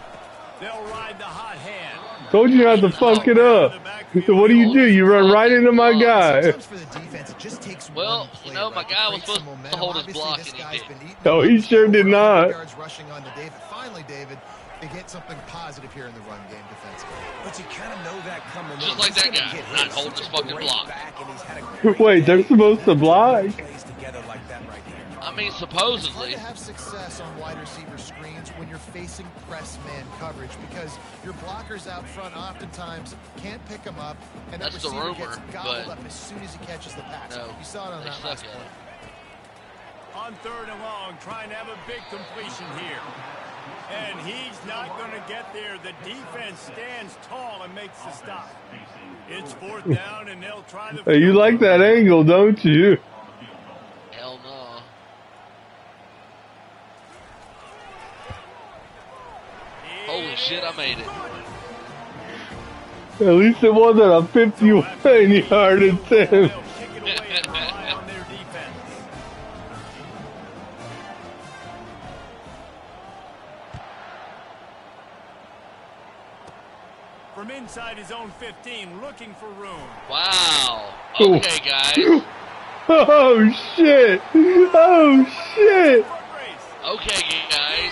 [SPEAKER 2] They'll ride the hot hand.
[SPEAKER 1] Told you not to fuck it up. So what do? You run right into my guy.
[SPEAKER 5] Sometimes for the defense, it just takes
[SPEAKER 3] Well,
[SPEAKER 5] one play,
[SPEAKER 3] you know, my
[SPEAKER 5] right,
[SPEAKER 3] guy
[SPEAKER 5] to
[SPEAKER 3] was
[SPEAKER 5] create some
[SPEAKER 3] supposed to
[SPEAKER 5] momentum.
[SPEAKER 3] hold his
[SPEAKER 5] Obviously,
[SPEAKER 3] block,
[SPEAKER 5] this
[SPEAKER 3] and he
[SPEAKER 5] guy's
[SPEAKER 3] didn't.
[SPEAKER 5] been eating
[SPEAKER 1] No,
[SPEAKER 5] up
[SPEAKER 1] he sure did
[SPEAKER 5] 400
[SPEAKER 1] not.
[SPEAKER 5] yards rushing on to David. Finally, David, they get something positive here in the run game defensively.
[SPEAKER 4] But you kind of know that coming
[SPEAKER 3] Just
[SPEAKER 4] in.
[SPEAKER 3] like
[SPEAKER 4] He's
[SPEAKER 3] that
[SPEAKER 4] gonna
[SPEAKER 3] guy,
[SPEAKER 4] get
[SPEAKER 3] not
[SPEAKER 4] hit.
[SPEAKER 3] holding
[SPEAKER 4] Such
[SPEAKER 3] his
[SPEAKER 4] a
[SPEAKER 3] fucking
[SPEAKER 4] great
[SPEAKER 3] block.
[SPEAKER 4] back, and he's had a great
[SPEAKER 1] Wait, they're supposed to block?
[SPEAKER 4] plays together like that right there.
[SPEAKER 3] I mean,
[SPEAKER 5] It's hard
[SPEAKER 3] supposedly.
[SPEAKER 5] to have success on wide receiver screens when you're facing press man coverage because your blockers out front oftentimes can't pick them up, and that
[SPEAKER 3] That's the
[SPEAKER 5] receiver
[SPEAKER 3] rumor,
[SPEAKER 5] gets gobbled
[SPEAKER 3] but
[SPEAKER 5] up as soon as he catches the pass.
[SPEAKER 3] no,
[SPEAKER 5] You saw it on
[SPEAKER 3] they
[SPEAKER 5] that
[SPEAKER 3] suck
[SPEAKER 5] last
[SPEAKER 3] at
[SPEAKER 5] play.
[SPEAKER 3] it.
[SPEAKER 2] On 3rd and long, trying to have a big completion here. And he's not going to get there. The defense stands tall and makes the stop. It's 4th down, and they'll try the
[SPEAKER 1] Hey, you like that angle, don't you?
[SPEAKER 3] Hell no. Holy shit, I made it.
[SPEAKER 1] At least it wasn't a 51-yard attempt.
[SPEAKER 2] They'll kick it away and rely on their defense. from inside his own 15, looking for room.
[SPEAKER 3] Wow.
[SPEAKER 1] Oh.
[SPEAKER 3] Okay, guys.
[SPEAKER 1] Oh shit! Oh shit!
[SPEAKER 2] Foot race.
[SPEAKER 3] Okay, guys.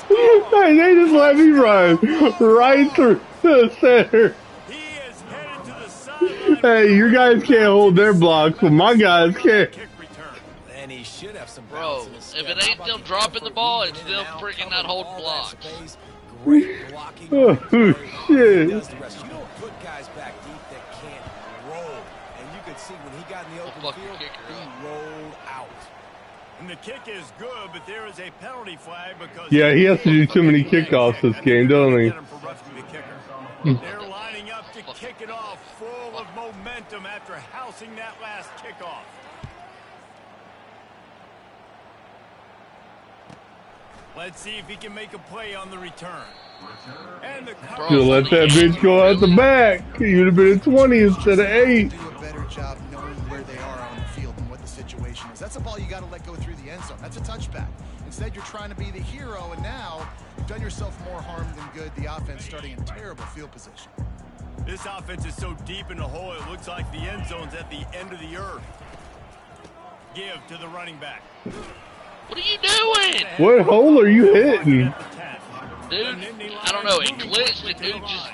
[SPEAKER 2] He will score.
[SPEAKER 1] Hey, they just let me run right through the center.
[SPEAKER 2] He is headed to the sideline.
[SPEAKER 1] Hey, your guys can't hold their blocks, but my guys can.
[SPEAKER 2] Kick return.
[SPEAKER 4] And he should have some
[SPEAKER 3] Bro,
[SPEAKER 4] balance in his
[SPEAKER 3] if
[SPEAKER 4] step.
[SPEAKER 3] it ain't
[SPEAKER 4] How
[SPEAKER 3] them
[SPEAKER 4] about
[SPEAKER 3] dropping the
[SPEAKER 4] effort
[SPEAKER 3] ball,
[SPEAKER 4] moving
[SPEAKER 3] it's
[SPEAKER 4] in and
[SPEAKER 3] them
[SPEAKER 4] out,
[SPEAKER 3] freaking
[SPEAKER 4] covered
[SPEAKER 3] not holding
[SPEAKER 4] all that
[SPEAKER 3] blocks.
[SPEAKER 4] space. Great blocking.
[SPEAKER 1] Oh,
[SPEAKER 4] He
[SPEAKER 1] shit.
[SPEAKER 4] does the rest. You don't put guys back deep that can't roll. And you could see when he got in the open
[SPEAKER 3] fuck the
[SPEAKER 4] field,
[SPEAKER 3] kicker
[SPEAKER 4] he
[SPEAKER 3] up.
[SPEAKER 4] rolled out.
[SPEAKER 2] And the kick is good, but there is a penalty flag because
[SPEAKER 1] Yeah, he has to do too many kickoffs this game, doesn't he?
[SPEAKER 2] Get him for roughing the kicker. They're lining up to kick it off, full of momentum after housing that last kickoff. Let's see if he can make a play on the return. And the
[SPEAKER 3] Bro,
[SPEAKER 1] Should let that bitch go out the back. You'd have been at 20 instead of 8.
[SPEAKER 5] Do a better job knowing where they are on the field and what the situation is. That's a ball you got to let go through the end zone. That's a touchback. Instead, you're trying to be the hero, and now you've done yourself more harm than good. The offense starting in terrible field position.
[SPEAKER 2] This offense is so deep in the hole, it looks like the end zone's at the end of the earth. Give to the running back.
[SPEAKER 3] What are you doing?
[SPEAKER 1] What hole are you hitting?
[SPEAKER 3] Dude, I don't know. It glitched and dude just,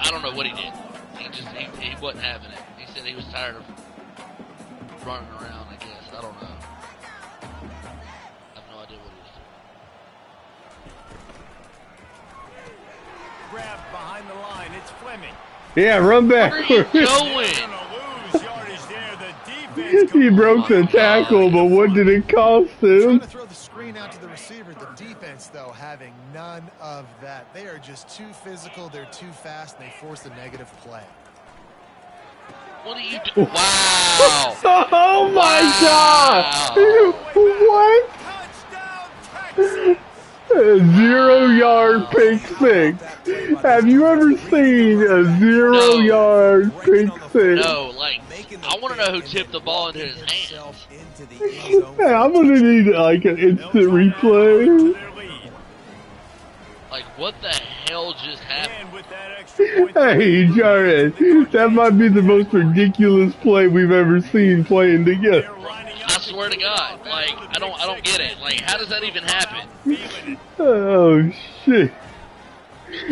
[SPEAKER 3] I don't know what he did. He wasn't having it. He said he was tired of running around, I guess. I don't know. I have no idea what he was doing.
[SPEAKER 2] Grabbed behind the line. It's Fleming.
[SPEAKER 1] Yeah, run
[SPEAKER 3] Where are you
[SPEAKER 1] back.
[SPEAKER 3] going?
[SPEAKER 2] Gonna lose yardage there. The defense.
[SPEAKER 1] He broke the tackle, but what did it cost
[SPEAKER 5] Trying
[SPEAKER 1] him?
[SPEAKER 5] to throw the screen out to the receiver. The defense, though, having none of that. They are just too physical. They're too fast, and they force a negative play.
[SPEAKER 3] What are you doing? Wow.
[SPEAKER 1] Oh my
[SPEAKER 3] Wow.
[SPEAKER 1] god! What?
[SPEAKER 2] Touchdown, Texas.
[SPEAKER 1] A 0-yard pick six. Have you ever seen a 0-yard pick six?
[SPEAKER 3] No, like, I want to know who tipped the ball into his hands.
[SPEAKER 1] Hey, I'm gonna need like an instant replay.
[SPEAKER 2] Their lead.
[SPEAKER 3] Like, what the hell just happened?
[SPEAKER 2] And with that extra point,
[SPEAKER 1] Hey, Jared, that might be the most ridiculous play we've ever seen playing together.
[SPEAKER 2] they're lining
[SPEAKER 3] I
[SPEAKER 2] up.
[SPEAKER 3] swear to God, like, I don't get it. Like, how does that even happen?
[SPEAKER 2] Feeling it.
[SPEAKER 1] Oh shit!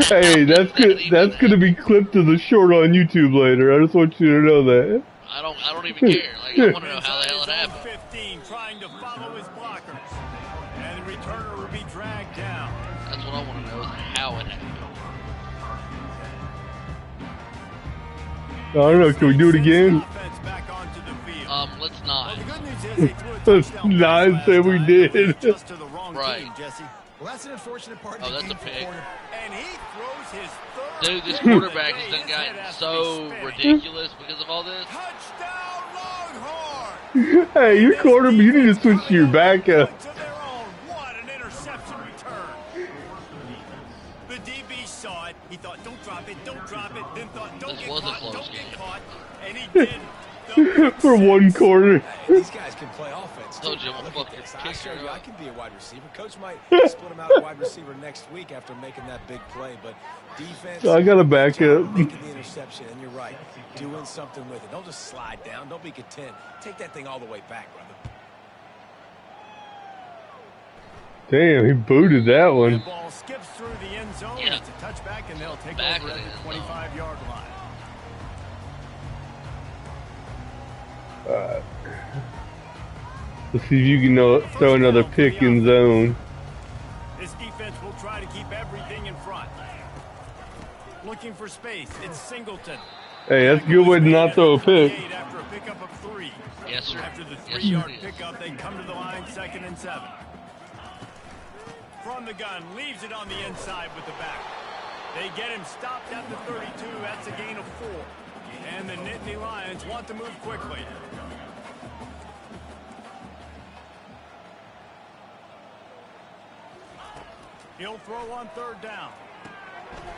[SPEAKER 1] Hey, that's good. That's gonna be clipped to the short on YouTube later. I just want you to know that.
[SPEAKER 3] I don't even care. Like, I want to know how the hell it
[SPEAKER 2] Inside his own
[SPEAKER 3] happened.
[SPEAKER 2] 15, trying to follow his blockers. And the returner will be dragged down.
[SPEAKER 3] That's what I want to know is how it happened.
[SPEAKER 1] I don't know. Can we do it again?
[SPEAKER 2] Offense back onto the field.
[SPEAKER 3] Let's not.
[SPEAKER 2] The good news is they threw a
[SPEAKER 1] Let's
[SPEAKER 2] touchdown
[SPEAKER 1] not
[SPEAKER 2] pass
[SPEAKER 1] say
[SPEAKER 2] last
[SPEAKER 1] we
[SPEAKER 2] time.
[SPEAKER 1] did.
[SPEAKER 2] Just to the wrong
[SPEAKER 3] Right.
[SPEAKER 2] team, Jesse.
[SPEAKER 5] Well, that's an unfortunate part
[SPEAKER 3] Oh,
[SPEAKER 5] of the
[SPEAKER 3] that's
[SPEAKER 5] game
[SPEAKER 3] a
[SPEAKER 5] for
[SPEAKER 3] pick.
[SPEAKER 5] quarter.
[SPEAKER 2] And he throws his third.
[SPEAKER 3] Dude, this quarterback
[SPEAKER 2] His
[SPEAKER 3] has done
[SPEAKER 2] head
[SPEAKER 3] gotten
[SPEAKER 2] has to
[SPEAKER 3] so
[SPEAKER 2] be spinning.
[SPEAKER 3] ridiculous because of all this.
[SPEAKER 2] Touchdown, Longhorn.
[SPEAKER 1] Hey, your quarter. You need to switch to your backup.
[SPEAKER 2] To their own. What an interception return. The DB saw it. He thought, don't drop it, don't drop it. Then thought, don't
[SPEAKER 3] This
[SPEAKER 2] get
[SPEAKER 3] was a
[SPEAKER 2] caught,
[SPEAKER 3] close
[SPEAKER 2] don't
[SPEAKER 3] game.
[SPEAKER 2] get caught. And he did.
[SPEAKER 1] For one quarter.
[SPEAKER 4] Hey, these guys can play offense.
[SPEAKER 3] Told
[SPEAKER 4] too.
[SPEAKER 3] you I'm a
[SPEAKER 4] Look at
[SPEAKER 3] fucking
[SPEAKER 4] this. I
[SPEAKER 3] kicker.
[SPEAKER 4] show you I can be a wide receiver. Coach might split him out a wide receiver next week after making that big play, but defense.
[SPEAKER 1] I got a backup.
[SPEAKER 4] Making the interception, and you're right, doing something with it. Don't just slide down. Don't be content. Take that thing all the way back, brother.
[SPEAKER 1] Damn, he booted that
[SPEAKER 2] The
[SPEAKER 1] one.
[SPEAKER 2] ball skips through the end zone.
[SPEAKER 3] Yeah.
[SPEAKER 2] It's a touchback, and they'll take
[SPEAKER 3] Back
[SPEAKER 2] over
[SPEAKER 3] of
[SPEAKER 2] at
[SPEAKER 3] the
[SPEAKER 2] the
[SPEAKER 3] end zone.
[SPEAKER 2] 25-yard line.
[SPEAKER 1] Let's see if you can throw another pick in zone.
[SPEAKER 2] This defense will try to keep everything in front. Looking for space. It's Singleton.
[SPEAKER 1] Hey, that's a good way to not throw a pick.
[SPEAKER 2] After a pickup of 3.
[SPEAKER 3] Yes, sir.
[SPEAKER 2] After the
[SPEAKER 3] Yes,
[SPEAKER 2] 3-yard
[SPEAKER 3] sir, it is.
[SPEAKER 2] pickup, they come to the line, 2nd and 7. From the gun, leaves it on the inside with the back. They get him stopped at the 32. That's a gain of 4. And the Nittany Lions want to move quickly. He'll throw on 3rd down.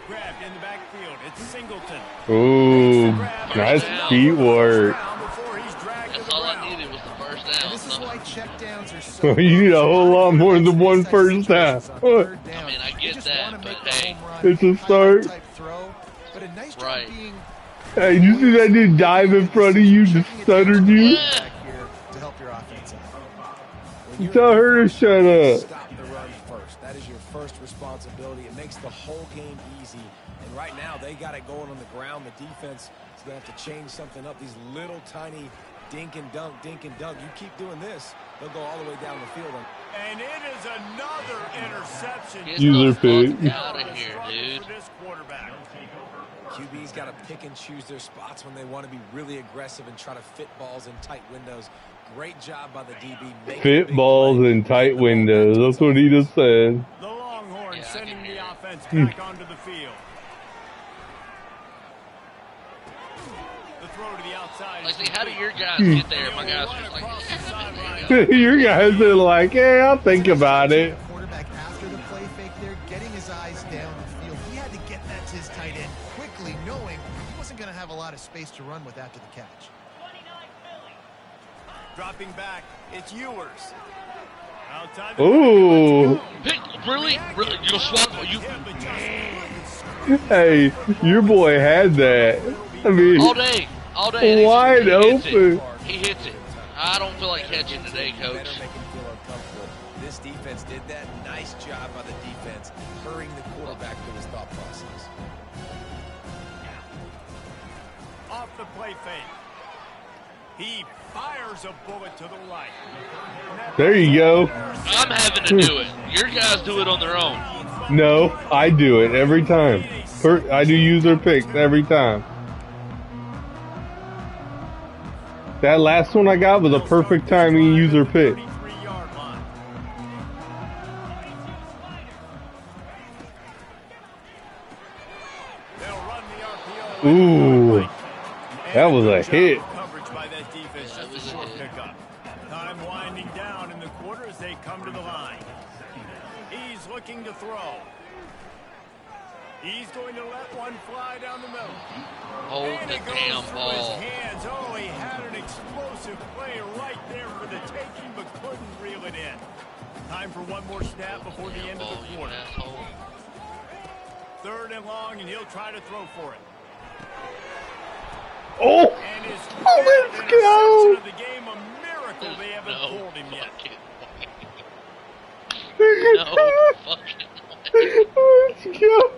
[SPEAKER 2] Grabbed in the backfield. It's Singleton.
[SPEAKER 1] Ooh, nice feet work.
[SPEAKER 3] That's all I needed was the first
[SPEAKER 5] And
[SPEAKER 3] down.
[SPEAKER 5] this is
[SPEAKER 3] So,
[SPEAKER 5] why checkdowns are so.
[SPEAKER 1] You need a whole lot more than one first down.
[SPEAKER 3] I mean, I get that, but hey.
[SPEAKER 1] It's a start.
[SPEAKER 5] Type throw, but but a nice job
[SPEAKER 3] Right.
[SPEAKER 5] being.
[SPEAKER 1] Hey, you see that dude dive in front of you, just stuttered you?
[SPEAKER 5] Back here to help your offense out. When you're
[SPEAKER 1] Tell
[SPEAKER 5] in
[SPEAKER 1] her to
[SPEAKER 5] defense,
[SPEAKER 1] shut up.
[SPEAKER 4] Stop the run first. That is your first responsibility. It makes the whole game easy. And right now, they got it going on the ground. The defense is going to have to change something up. These little tiny dink and dunk, dink and dunk. You keep doing this, they'll go all the way down the field.
[SPEAKER 2] And it is another interception.
[SPEAKER 3] Get
[SPEAKER 1] User
[SPEAKER 3] the
[SPEAKER 1] pick.
[SPEAKER 3] fuck out of here, dude.
[SPEAKER 2] For this quarterback.
[SPEAKER 4] QB's got to pick and choose their spots when they want to be really aggressive and try to fit balls in tight windows. Great job by the DB.
[SPEAKER 1] Fit balls in tight windows. That's what he just said.
[SPEAKER 2] The Longhorns
[SPEAKER 3] Yeah, I
[SPEAKER 2] sending
[SPEAKER 3] can
[SPEAKER 2] the
[SPEAKER 3] hear it.
[SPEAKER 2] offense back onto the field. The throw to the outside.
[SPEAKER 3] Like, see, how do your guys get there? My guys are just like,
[SPEAKER 1] Your guys are like, yeah, I'll think about it.
[SPEAKER 5] The quarterback after the play fake there, getting his eyes down the field. He had to get that to his tight end quickly, knowing he wasn't going to have a lot of space to run with after the catch.
[SPEAKER 2] Dropping back, it's Ewers. Outside the
[SPEAKER 1] Ooh.
[SPEAKER 3] pick, really? Really? You'll swap? You
[SPEAKER 2] him, but just
[SPEAKER 1] Hey, your boy had that. I mean,
[SPEAKER 3] all day, all day.
[SPEAKER 1] Wide
[SPEAKER 3] He hits it.
[SPEAKER 1] open.
[SPEAKER 3] He hits it. I don't feel like catching today,
[SPEAKER 4] Better
[SPEAKER 3] coach.
[SPEAKER 4] make him feel uncomfortable. This defense did that. Nice job by the defense, hurrying the quarterback through his thought process.
[SPEAKER 2] off the play fake. He fires a bullet to the right.
[SPEAKER 1] there you go.
[SPEAKER 3] I'm having to do it. Your guys do it on their own.
[SPEAKER 1] No, I do it every time. I do user picks every time. That last one I got was a perfect timing user pick.
[SPEAKER 2] 33-yard line. They'll run the RPO.
[SPEAKER 1] Ooh, that was a
[SPEAKER 2] And good
[SPEAKER 1] hit.
[SPEAKER 2] job of coverage by that defense.
[SPEAKER 3] Yeah, that
[SPEAKER 2] Just
[SPEAKER 3] was
[SPEAKER 2] a
[SPEAKER 3] a
[SPEAKER 2] short
[SPEAKER 3] hit.
[SPEAKER 2] pickup. Time winding down in the quarter as they come to the line. He's looking to throw. He's going to let one fly down the middle.
[SPEAKER 3] Hold
[SPEAKER 2] And
[SPEAKER 3] the
[SPEAKER 2] it goes
[SPEAKER 3] damn
[SPEAKER 2] through
[SPEAKER 3] ball.
[SPEAKER 2] his hands. Oh, he had an explosive play right there for the taking, but couldn't reel it in. Time for one more snap before the
[SPEAKER 3] Damn
[SPEAKER 2] end of
[SPEAKER 3] ball,
[SPEAKER 2] the
[SPEAKER 3] you
[SPEAKER 2] quarter.
[SPEAKER 3] asshole.
[SPEAKER 2] 3rd and long, and he'll try to throw for it.
[SPEAKER 1] Oh,
[SPEAKER 2] And his
[SPEAKER 1] let's
[SPEAKER 2] fifth
[SPEAKER 1] go.
[SPEAKER 2] interception of the game, a miracle they haven't
[SPEAKER 3] No
[SPEAKER 2] pulled him yet.
[SPEAKER 3] fucking way. No fucking way.
[SPEAKER 1] let's go.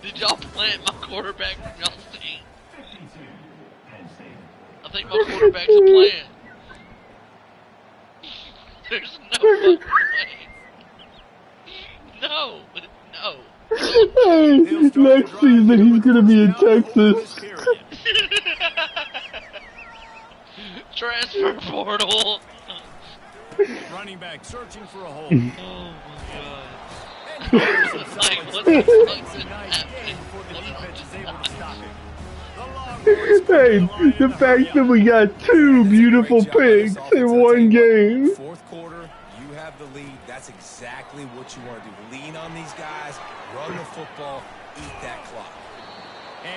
[SPEAKER 3] Did y'all plant my quarterback from y'all's team?
[SPEAKER 6] 52, Penn State.
[SPEAKER 3] I think my quarterback's a plant. There's no fucking way. No, no.
[SPEAKER 1] Hey, next season he's gonna be in Texas.
[SPEAKER 3] Transfer portal.
[SPEAKER 2] Running back searching for a hole.
[SPEAKER 3] Oh my god. Like, what the fuck
[SPEAKER 2] It's
[SPEAKER 3] is
[SPEAKER 2] a nice
[SPEAKER 3] happening?
[SPEAKER 2] game before the
[SPEAKER 3] What
[SPEAKER 2] defense is able to stop him. The
[SPEAKER 1] Hey, the fact that we got 2 beautiful picks in one game.
[SPEAKER 4] 4th quarter, you have the lead. That's exactly what you want to do. Lean on these guys, run the football, eat that clock.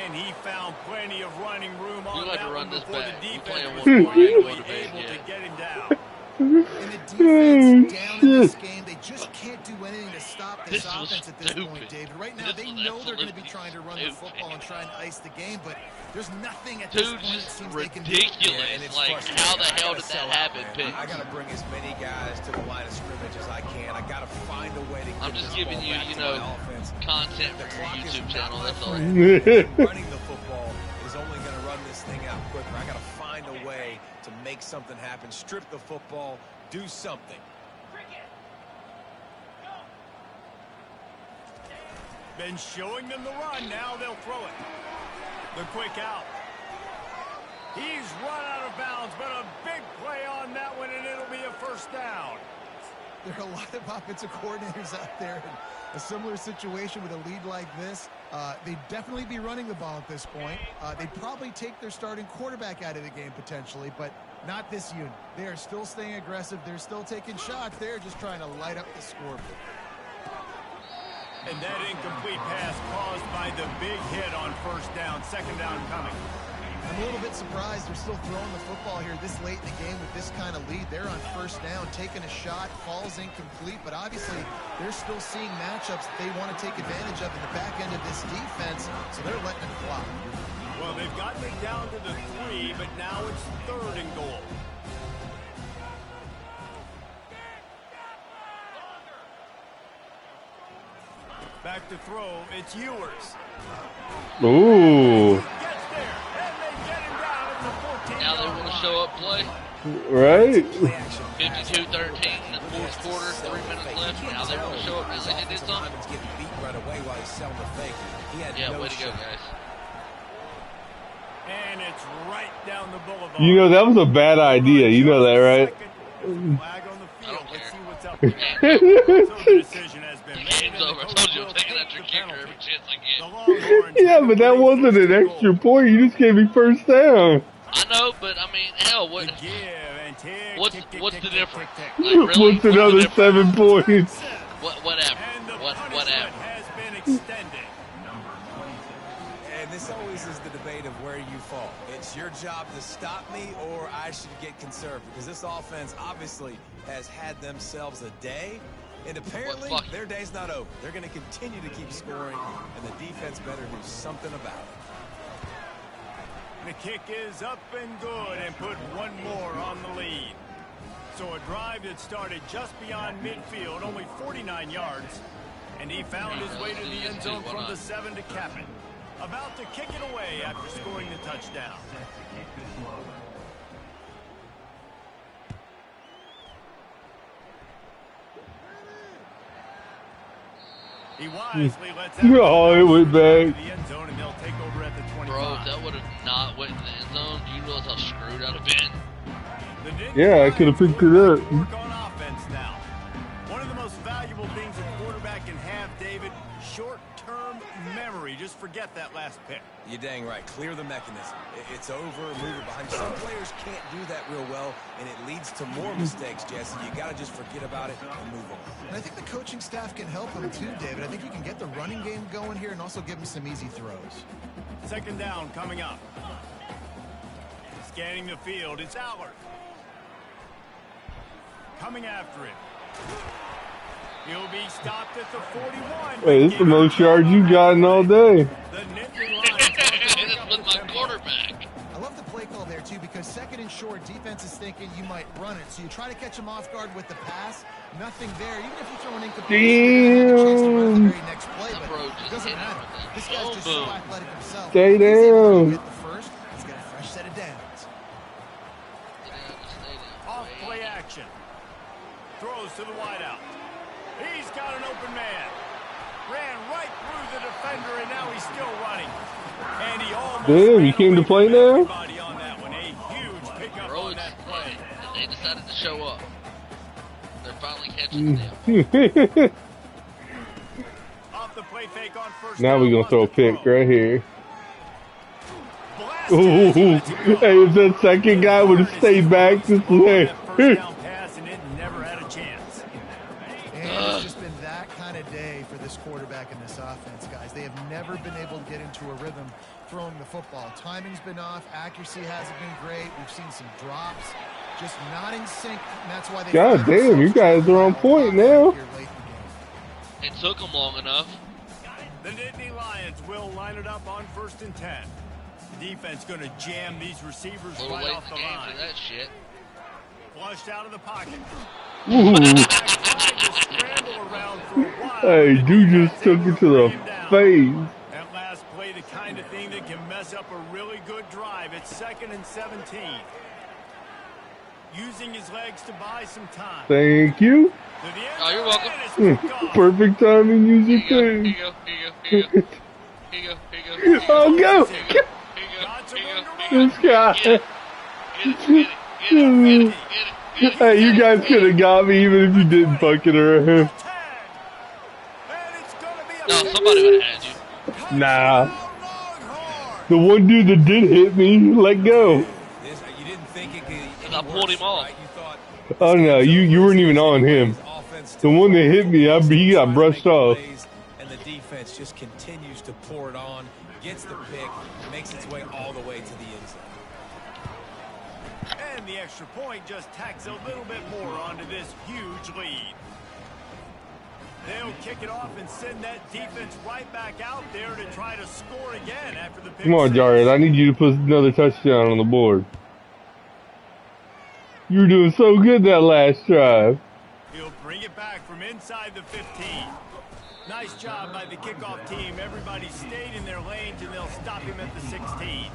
[SPEAKER 2] And he found plenty of running room
[SPEAKER 3] You
[SPEAKER 2] on
[SPEAKER 3] like
[SPEAKER 2] that
[SPEAKER 3] to run
[SPEAKER 2] one
[SPEAKER 3] this
[SPEAKER 2] before
[SPEAKER 3] back.
[SPEAKER 2] the
[SPEAKER 3] You
[SPEAKER 2] defense
[SPEAKER 3] playing
[SPEAKER 2] was
[SPEAKER 3] one more, you ain't
[SPEAKER 2] finally
[SPEAKER 3] going to bed
[SPEAKER 2] able to
[SPEAKER 3] yet.
[SPEAKER 2] get him down.
[SPEAKER 5] And the defense down in this game, they just can't do anything to stop this
[SPEAKER 3] This was
[SPEAKER 5] offense at this point,
[SPEAKER 3] stupid.
[SPEAKER 5] David. Right now,
[SPEAKER 3] This
[SPEAKER 5] they
[SPEAKER 3] was
[SPEAKER 5] know they're going to be
[SPEAKER 3] absolutely
[SPEAKER 5] trying to run the
[SPEAKER 3] stupid.
[SPEAKER 5] football and try and ice the game, but there's nothing at this
[SPEAKER 3] Dude,
[SPEAKER 5] point it
[SPEAKER 3] just
[SPEAKER 5] seems they can do.
[SPEAKER 3] ridiculous.
[SPEAKER 4] And it's
[SPEAKER 3] Like,
[SPEAKER 4] frustrating.
[SPEAKER 3] how the
[SPEAKER 4] I
[SPEAKER 3] hell
[SPEAKER 4] gotta
[SPEAKER 3] did
[SPEAKER 4] sell
[SPEAKER 3] that
[SPEAKER 4] out,
[SPEAKER 3] happen,
[SPEAKER 4] man.
[SPEAKER 3] Pitt?
[SPEAKER 4] I got to bring as many guys to the line of scrimmage as I can. I got to find a way to get
[SPEAKER 3] I'm just
[SPEAKER 4] this
[SPEAKER 3] giving
[SPEAKER 4] ball
[SPEAKER 3] you,
[SPEAKER 4] back
[SPEAKER 3] you
[SPEAKER 4] to
[SPEAKER 3] know,
[SPEAKER 4] my offense.
[SPEAKER 3] content
[SPEAKER 4] The
[SPEAKER 3] for your
[SPEAKER 4] clock is
[SPEAKER 3] YouTube
[SPEAKER 4] not
[SPEAKER 3] channel.
[SPEAKER 4] my
[SPEAKER 3] That's all.
[SPEAKER 4] friend. And running the football is only going to run this thing out quicker. I got to find a way to make something happen. Strip the football. Do something.
[SPEAKER 2] Been showing them the run. Now they'll throw it. The quick out. He's run out of bounds, but a big play on that one, and it'll be a first down.
[SPEAKER 5] There are a lot of offensive coordinators out there in a similar situation with a lead like this. They'd definitely be running the ball at this point. They'd probably take their starting quarterback out of the game potentially, but not this unit. They are still staying aggressive. They're still taking shots. They're just trying to light up the scoreboard.
[SPEAKER 2] And that incomplete pass caused by the big hit on first down. 2nd down coming.
[SPEAKER 5] I'm a little bit surprised they're still throwing the football here this late in the game with this kind of lead. They're on first down, taking a shot, falls incomplete, but obviously they're still seeing matchups that they want to take advantage of in the back end of this defense, so they're letting it fly.
[SPEAKER 2] Well, they've gotten it down to the 3, but now it's 3rd and goal. Back to throw, it's Ewers.
[SPEAKER 1] Ooh.
[SPEAKER 2] Gets there, and they get him down at the 14.
[SPEAKER 3] Now they want to show up play.
[SPEAKER 1] Right?
[SPEAKER 3] 52-13 in the fourth quarter, 3 minutes left. Now they want to show up. They did something.
[SPEAKER 4] Getting beat right away while he's selling the fake. He had
[SPEAKER 3] Yeah,
[SPEAKER 4] no
[SPEAKER 3] way to go,
[SPEAKER 4] shot.
[SPEAKER 3] guys.
[SPEAKER 2] And it's right down the boulevard.
[SPEAKER 1] You know, that was a bad idea. You know that, right?
[SPEAKER 2] Flag on the field.
[SPEAKER 3] I don't
[SPEAKER 2] Let's
[SPEAKER 3] care.
[SPEAKER 2] see what's up. So the decision has been
[SPEAKER 3] The
[SPEAKER 2] made,
[SPEAKER 3] game's
[SPEAKER 2] and the
[SPEAKER 3] over. I
[SPEAKER 2] coach
[SPEAKER 3] told you I'm
[SPEAKER 2] will
[SPEAKER 3] taking
[SPEAKER 2] take
[SPEAKER 3] that your
[SPEAKER 2] the
[SPEAKER 3] kicker
[SPEAKER 2] penalty.
[SPEAKER 3] every chance I
[SPEAKER 2] The
[SPEAKER 3] get.
[SPEAKER 2] Longhorns
[SPEAKER 1] Yeah,
[SPEAKER 2] have
[SPEAKER 1] but that
[SPEAKER 2] played
[SPEAKER 1] wasn't
[SPEAKER 2] first
[SPEAKER 1] an
[SPEAKER 2] and
[SPEAKER 1] extra
[SPEAKER 2] goal.
[SPEAKER 1] point. You just gave me first down.
[SPEAKER 3] I know, but I mean, hell, what?
[SPEAKER 2] The give and take,
[SPEAKER 3] What's
[SPEAKER 2] tick, tick,
[SPEAKER 3] what's
[SPEAKER 2] tick,
[SPEAKER 3] the
[SPEAKER 2] tick,
[SPEAKER 3] difference?
[SPEAKER 2] tick, tick.
[SPEAKER 3] Like, really?
[SPEAKER 1] What's another
[SPEAKER 3] the difference?
[SPEAKER 1] 7 points?
[SPEAKER 3] Whatever.
[SPEAKER 2] And the
[SPEAKER 3] Whatever.
[SPEAKER 2] punishment has been extended.
[SPEAKER 4] And this always is the debate of where you fall. It's your job to stop me or I should get conserved because this offense obviously has had themselves a day. And apparently
[SPEAKER 3] Well, fuck.
[SPEAKER 4] their day's not over. They're going to continue to keep scoring, and the defense better do something about it.
[SPEAKER 2] The kick is up and good and put one more on the lead. So a drive that started just beyond midfield, only 49 yards, and he found his way to the end zone from the 7 to cap it. About to kick it away after scoring the touchdown. He wisely lets out
[SPEAKER 1] Oh, it went back.
[SPEAKER 2] the end zone, and they'll take over at the 25.
[SPEAKER 3] Bro, if that would have not went in the end zone, do you realize how screwed I'd have been?
[SPEAKER 1] Yeah, I could have picked it up.
[SPEAKER 2] Work on offense now. One of the most valuable things a quarterback can have, David, short-term memory. Just forget that last pick.
[SPEAKER 4] You're dang right. Clear the mechanism. It's over. Move it behind you. Some players can't do that real well, and it leads to more mistakes, Jesse. You got to just forget about it and move on.
[SPEAKER 5] And I think the coaching staff can help him too, David. I think you can get the running game going here and also give him some easy throws.
[SPEAKER 2] Second down coming up. Scanning the field, it's Allard. Coming after it. He'll be stopped at the 41.
[SPEAKER 1] Hey, this is the most yards you've gotten all day.
[SPEAKER 2] The Nittany Lions
[SPEAKER 3] This was my quarterback.
[SPEAKER 5] I love the play call there too because second and short, defense is thinking you might run it. So you try to catch him off guard with the pass. Nothing there. Even if you throw an incomplete, you have a chance to run the very next play,
[SPEAKER 3] That
[SPEAKER 5] but
[SPEAKER 3] bro
[SPEAKER 5] it
[SPEAKER 3] just
[SPEAKER 5] doesn't
[SPEAKER 3] hit him
[SPEAKER 5] matter.
[SPEAKER 3] with that.
[SPEAKER 5] This guy's just so
[SPEAKER 3] Boom.
[SPEAKER 5] athletic himself.
[SPEAKER 1] Stay
[SPEAKER 5] He's able to
[SPEAKER 1] down.
[SPEAKER 5] get the first. He's got a fresh set of downs.
[SPEAKER 2] off play action. Throws to the wideout. He's got an open man. Ran right through the defender, and now he's still running. And he almost
[SPEAKER 1] Damn, you
[SPEAKER 2] ran
[SPEAKER 1] came to
[SPEAKER 2] away
[SPEAKER 1] play
[SPEAKER 2] from
[SPEAKER 1] now?
[SPEAKER 2] everybody on that one. A huge pickup
[SPEAKER 3] Bro,
[SPEAKER 2] on
[SPEAKER 3] it's
[SPEAKER 2] that play.
[SPEAKER 3] they decided to show up. They're finally
[SPEAKER 1] Mm.
[SPEAKER 3] catching them.
[SPEAKER 2] Off the play fake on first
[SPEAKER 1] Now
[SPEAKER 2] down,
[SPEAKER 1] we're gonna
[SPEAKER 2] wants
[SPEAKER 1] throw a
[SPEAKER 2] to
[SPEAKER 1] pick
[SPEAKER 2] throw.
[SPEAKER 1] right here.
[SPEAKER 2] Blasted
[SPEAKER 1] Ooh,
[SPEAKER 2] as he lets it go.
[SPEAKER 1] hey, if that second guy would have stayed back, just
[SPEAKER 2] Ball on
[SPEAKER 1] like,
[SPEAKER 2] that first down pass, and it never had a chance.
[SPEAKER 5] And it's just been that kind of day for this quarterback and this offense, guys. They have never been able to get into a rhythm throwing the football. Timing's been off. Accuracy hasn't been great. We've seen some drops. Just not in sync. And that's why they
[SPEAKER 1] God
[SPEAKER 5] find
[SPEAKER 1] damn, you
[SPEAKER 5] themselves
[SPEAKER 1] guys are on point now.
[SPEAKER 5] here late in the game.
[SPEAKER 3] It took them long enough.
[SPEAKER 2] The Nittany Lions will line it up on 1st and 10. Defense going to jam these receivers
[SPEAKER 3] A little
[SPEAKER 2] right
[SPEAKER 3] late in
[SPEAKER 2] off
[SPEAKER 3] the
[SPEAKER 2] the
[SPEAKER 3] game
[SPEAKER 2] line.
[SPEAKER 3] for that shit.
[SPEAKER 2] Flushed out of the pocket.
[SPEAKER 1] Ooh.
[SPEAKER 2] Back trying to scramble around for a while.
[SPEAKER 1] Hey,
[SPEAKER 2] The
[SPEAKER 1] dude
[SPEAKER 2] defense
[SPEAKER 1] just took
[SPEAKER 2] able
[SPEAKER 1] it to the
[SPEAKER 2] bring him down.
[SPEAKER 1] face.
[SPEAKER 2] That last play, the kind of thing that can mess up a really good drive. It's 2nd and 17. Using his legs to buy some time.
[SPEAKER 1] Thank you.
[SPEAKER 2] To the end
[SPEAKER 3] Oh, you're
[SPEAKER 2] zone,
[SPEAKER 3] welcome.
[SPEAKER 2] and it's picked off.
[SPEAKER 1] Perfect timing,
[SPEAKER 3] Here
[SPEAKER 1] music
[SPEAKER 3] you go, here
[SPEAKER 1] thing.
[SPEAKER 3] you go, here you go, here you go. Here you go, here you go, here you go.
[SPEAKER 1] Oh, go!
[SPEAKER 3] Here you go,
[SPEAKER 2] Got
[SPEAKER 3] here
[SPEAKER 2] some
[SPEAKER 3] you go,
[SPEAKER 2] room to
[SPEAKER 3] here you
[SPEAKER 1] This guy.
[SPEAKER 3] go. Get it, get it, get it, get it, get it.
[SPEAKER 1] Hey, you guys could have got me even if you didn't bucket around.
[SPEAKER 2] 10. And it's gonna be a
[SPEAKER 3] No, somebody would have had you.
[SPEAKER 1] Nah.
[SPEAKER 2] Longhorn.
[SPEAKER 1] The one dude that did hit me, let go.
[SPEAKER 4] You didn't think it could
[SPEAKER 3] And I pulled him off.
[SPEAKER 4] right? You thought
[SPEAKER 1] Oh no, you weren't even on him.
[SPEAKER 4] offense
[SPEAKER 1] The one that hit me, he got brushed off.
[SPEAKER 4] and the defense offense just continues to pour it on, gets the pick, makes its way all the way to the end zone.
[SPEAKER 2] And the extra point just tacks a little bit more onto this huge lead. They'll kick it off and send that defense right back out there to try to score again after the pick.
[SPEAKER 1] Come on, Jared. I need you to put another touchdown on the board. You were doing so good that last drive.
[SPEAKER 2] He'll bring it back from inside the 15. Nice job by the kickoff team. Everybody stayed in their lanes, and they'll stop him at the 16.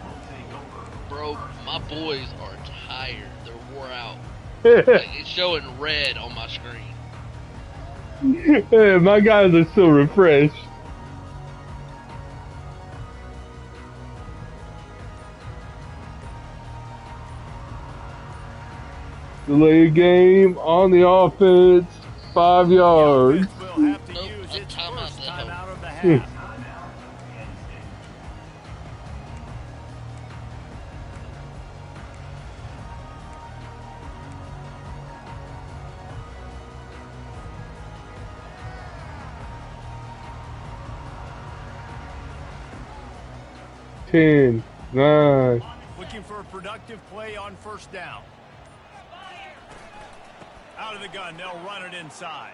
[SPEAKER 3] Bro, my boys are tired. They're wore out. Like, it's showing red on my screen.
[SPEAKER 1] Hey, my guys are still refreshed. Delay game on the offense, 5 yards.
[SPEAKER 2] The offense will have to use its first timeout of the half.
[SPEAKER 1] 10, 9.
[SPEAKER 2] Looking for a productive play on first down. Out of the gun, they'll run it inside.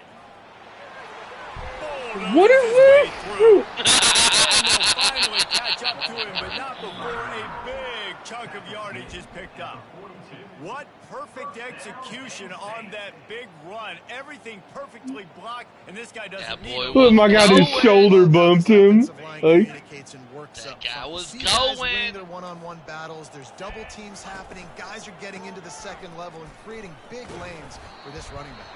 [SPEAKER 1] What is this?
[SPEAKER 2] And they'll finally catch up to him, but not before a big chunk of yardage is picked up. What perfect execution on that big run. Everything perfectly blocked, and this guy doesn't need it.
[SPEAKER 1] Look, my guy, his shoulder bumped him. Like,
[SPEAKER 3] That guy was
[SPEAKER 5] Winning
[SPEAKER 3] going.
[SPEAKER 5] their one-on-one battles. There's double teams happening. Guys are getting into the second level and creating big lanes for this running back.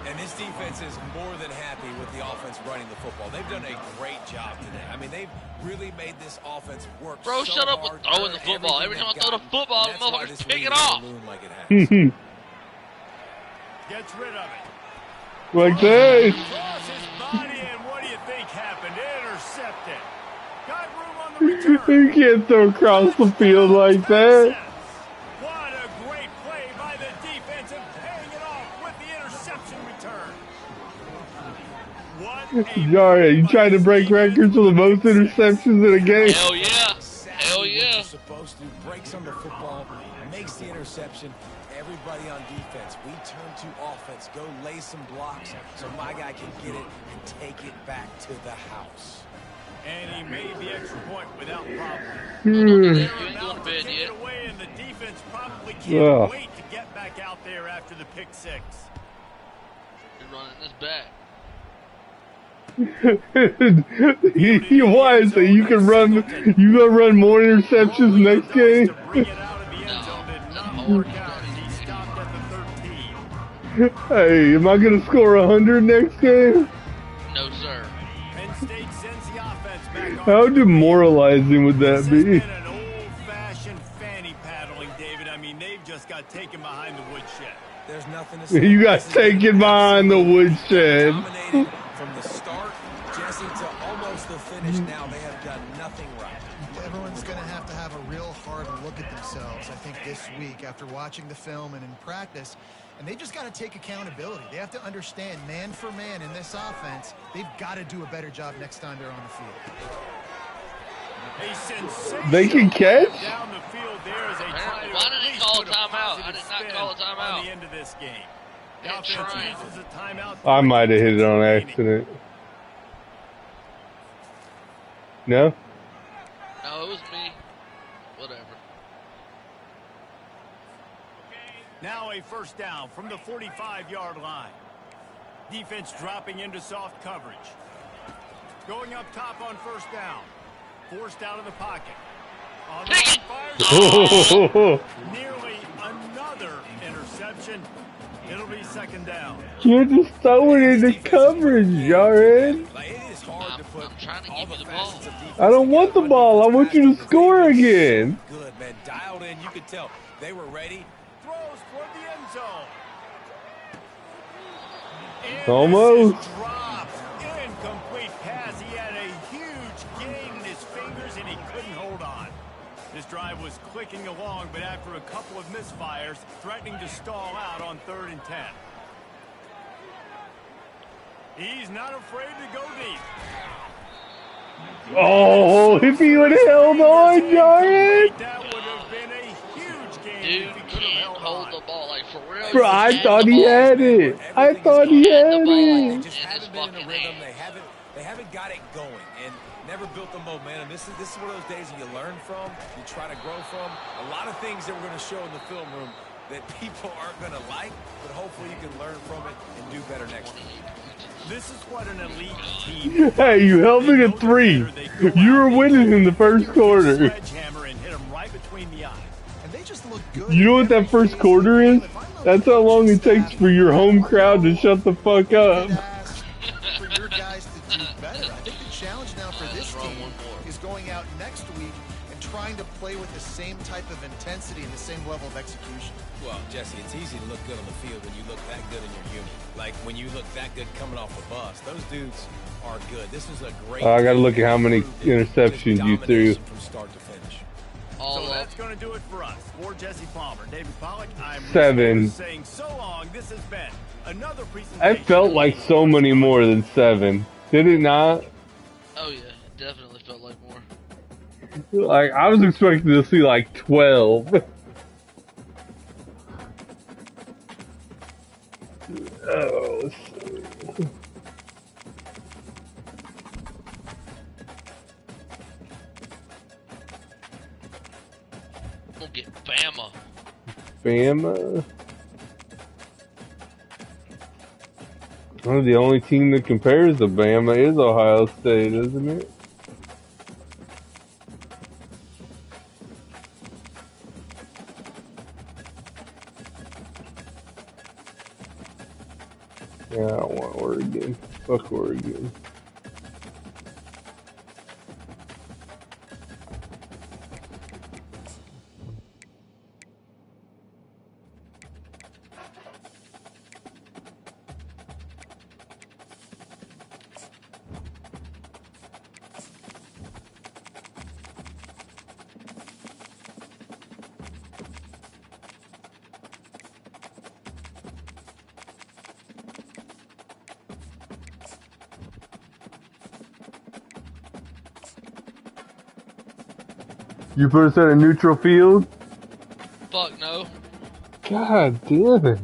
[SPEAKER 4] And this defense is more than happy with the offense running the football. They've done a great job today. I mean, they've really made this offense work.
[SPEAKER 3] Bro,
[SPEAKER 4] so
[SPEAKER 3] shut up
[SPEAKER 4] hard,
[SPEAKER 3] with throwing the football. Every time I throw the football,
[SPEAKER 4] and that's why
[SPEAKER 3] motherfuckers
[SPEAKER 4] this
[SPEAKER 3] pick
[SPEAKER 4] lead
[SPEAKER 3] it
[SPEAKER 4] is
[SPEAKER 3] off.
[SPEAKER 4] balloon like it has.
[SPEAKER 2] Gets rid of it.
[SPEAKER 1] like this.
[SPEAKER 2] Across his body, and what do you think happened? Intercepted. Got room on the return.
[SPEAKER 1] You can't throw across the field like that.
[SPEAKER 2] What a great play by the defense and paying it off with the interception return. What a
[SPEAKER 1] Jared, you trying to break records for the most interceptions in a game?
[SPEAKER 3] Hell yeah.
[SPEAKER 4] Exactly
[SPEAKER 3] Hell
[SPEAKER 4] what
[SPEAKER 3] yeah.
[SPEAKER 4] you're supposed to. Breaks on the football, makes the interception. Everybody on defense, we turn to offense. Go lay some blocks so my guy can get it and take it back to the house.
[SPEAKER 2] And he made the extra point without problem.
[SPEAKER 3] You ain't going to
[SPEAKER 2] About to
[SPEAKER 3] bed
[SPEAKER 2] take
[SPEAKER 3] yet.
[SPEAKER 2] it away, and the defense probably can't
[SPEAKER 1] Yeah.
[SPEAKER 2] wait to get back out there after the pick six.
[SPEAKER 3] You're running this back.
[SPEAKER 1] Why? So you can run, you gonna run more interceptions next game?
[SPEAKER 2] To bring it out of the end zone did not work out as he stopped at the 13.
[SPEAKER 1] Hey, am I gonna score 100 next game?
[SPEAKER 3] No, sir.
[SPEAKER 2] Penn State sends the offense back on.
[SPEAKER 1] How demoralizing would that
[SPEAKER 2] This has
[SPEAKER 1] be?
[SPEAKER 2] been an old-fashioned fanny paddling, David. I mean, they've just got taken behind the woodshed.
[SPEAKER 4] There's nothing to say.
[SPEAKER 1] You got
[SPEAKER 4] This is
[SPEAKER 1] taken behind the woodshed.
[SPEAKER 4] dominated from the start, Jesse, to almost the finish. Now they have done nothing right.
[SPEAKER 5] Everyone's going to have a real hard look at themselves, I think, this week after watching the film and in practice. And they just got to take accountability. They have to understand, man for man in this offense, they've got to do a better job next time they're on the field.
[SPEAKER 2] A sensational
[SPEAKER 1] They can catch?
[SPEAKER 2] down the field there as they try to
[SPEAKER 3] Why did
[SPEAKER 2] at
[SPEAKER 3] he
[SPEAKER 2] least
[SPEAKER 3] call a
[SPEAKER 2] put
[SPEAKER 3] timeout? I
[SPEAKER 2] positive
[SPEAKER 3] did not
[SPEAKER 2] spin
[SPEAKER 3] call a timeout.
[SPEAKER 2] on the end of this game. The
[SPEAKER 3] Yeah,
[SPEAKER 2] offense
[SPEAKER 3] trying.
[SPEAKER 2] uses a timeout.
[SPEAKER 1] I might have hit it on accident. No?
[SPEAKER 3] No, it was me. Whatever.
[SPEAKER 2] Now a first down from the 45-yard line. Defense dropping into soft coverage. Going up top on first down. Forced out of the pocket. On the
[SPEAKER 3] Pick it!
[SPEAKER 2] fire. Nearly another interception. It'll be second down.
[SPEAKER 1] You're just throwing it into coverage, Jared.
[SPEAKER 4] Like, it is hard to put
[SPEAKER 3] I'm trying to
[SPEAKER 4] all
[SPEAKER 3] give
[SPEAKER 4] the
[SPEAKER 3] you the ball.
[SPEAKER 4] facets of defense
[SPEAKER 1] I don't want the
[SPEAKER 4] together
[SPEAKER 1] ball. I
[SPEAKER 4] under
[SPEAKER 1] want you to
[SPEAKER 4] because
[SPEAKER 1] score
[SPEAKER 4] they were
[SPEAKER 1] again.
[SPEAKER 4] so good, man. Dialed in. You could tell they were ready.
[SPEAKER 2] Throws toward the end zone. And
[SPEAKER 1] Almost.
[SPEAKER 2] this is dropped. Incomplete pass. He had a huge gain in his fingers, and he couldn't hold on. This drive was clicking along, but after a couple of misfires, threatening to stall out on 3rd and 10. He's not afraid to go deep.
[SPEAKER 1] Oh, if he would have held on, Jordan!
[SPEAKER 2] That would have been a huge game
[SPEAKER 3] Dude
[SPEAKER 2] if he could have
[SPEAKER 3] can't
[SPEAKER 2] held
[SPEAKER 3] hold
[SPEAKER 2] on.
[SPEAKER 3] the ball. Like, for real.
[SPEAKER 1] Bro, I thought he had it. I thought he had
[SPEAKER 4] They
[SPEAKER 1] it.
[SPEAKER 4] just
[SPEAKER 3] In his
[SPEAKER 4] haven't been in a
[SPEAKER 3] fucking
[SPEAKER 4] rhythm.
[SPEAKER 3] hands.
[SPEAKER 4] They haven't got it going and never built the momentum. This is one of those days that you learn from, you try to grow from. A lot of things that we're going to show in the film room that people aren't going to like, but hopefully you can learn from it and do better next week.
[SPEAKER 2] This is what an elite team.
[SPEAKER 1] Hey, you held me to 3. You were winning in the first quarter.
[SPEAKER 2] Sledgehammer and hit him right between the eyes.
[SPEAKER 5] And they just look good.
[SPEAKER 1] You know what that first quarter is? That's how long it takes for your home crowd to shut the fuck up.
[SPEAKER 5] For your guys to do better. I think the challenge now for this team is going out next week and trying to play with the same type of intensity and the same level of execution.
[SPEAKER 4] Well, Jesse, it's easy to look good on the field when you look that good in your unit. Like when you look that good coming off the bus. Those dudes are good. This is a great.
[SPEAKER 1] I gotta look at how many interceptions you threw.
[SPEAKER 4] From start to finish.
[SPEAKER 2] So that's going to do it for us. For Jesse Palmer, David Pollack, I'm
[SPEAKER 1] 7.
[SPEAKER 2] saying so long. This has been another presentation.
[SPEAKER 1] I felt like so many more than 7. Did it not?
[SPEAKER 3] Oh, yeah. It definitely felt like more.
[SPEAKER 1] Like, I was expecting to see like 12. Oh, let's see.
[SPEAKER 3] We'll get Bama.
[SPEAKER 1] Bama. Well, the only team that compares to Bama is Ohio State, isn't it? Yeah, I don't want Oregon. Fuck Oregon. You put us at a neutral field?
[SPEAKER 3] Fuck no.
[SPEAKER 1] God damn it.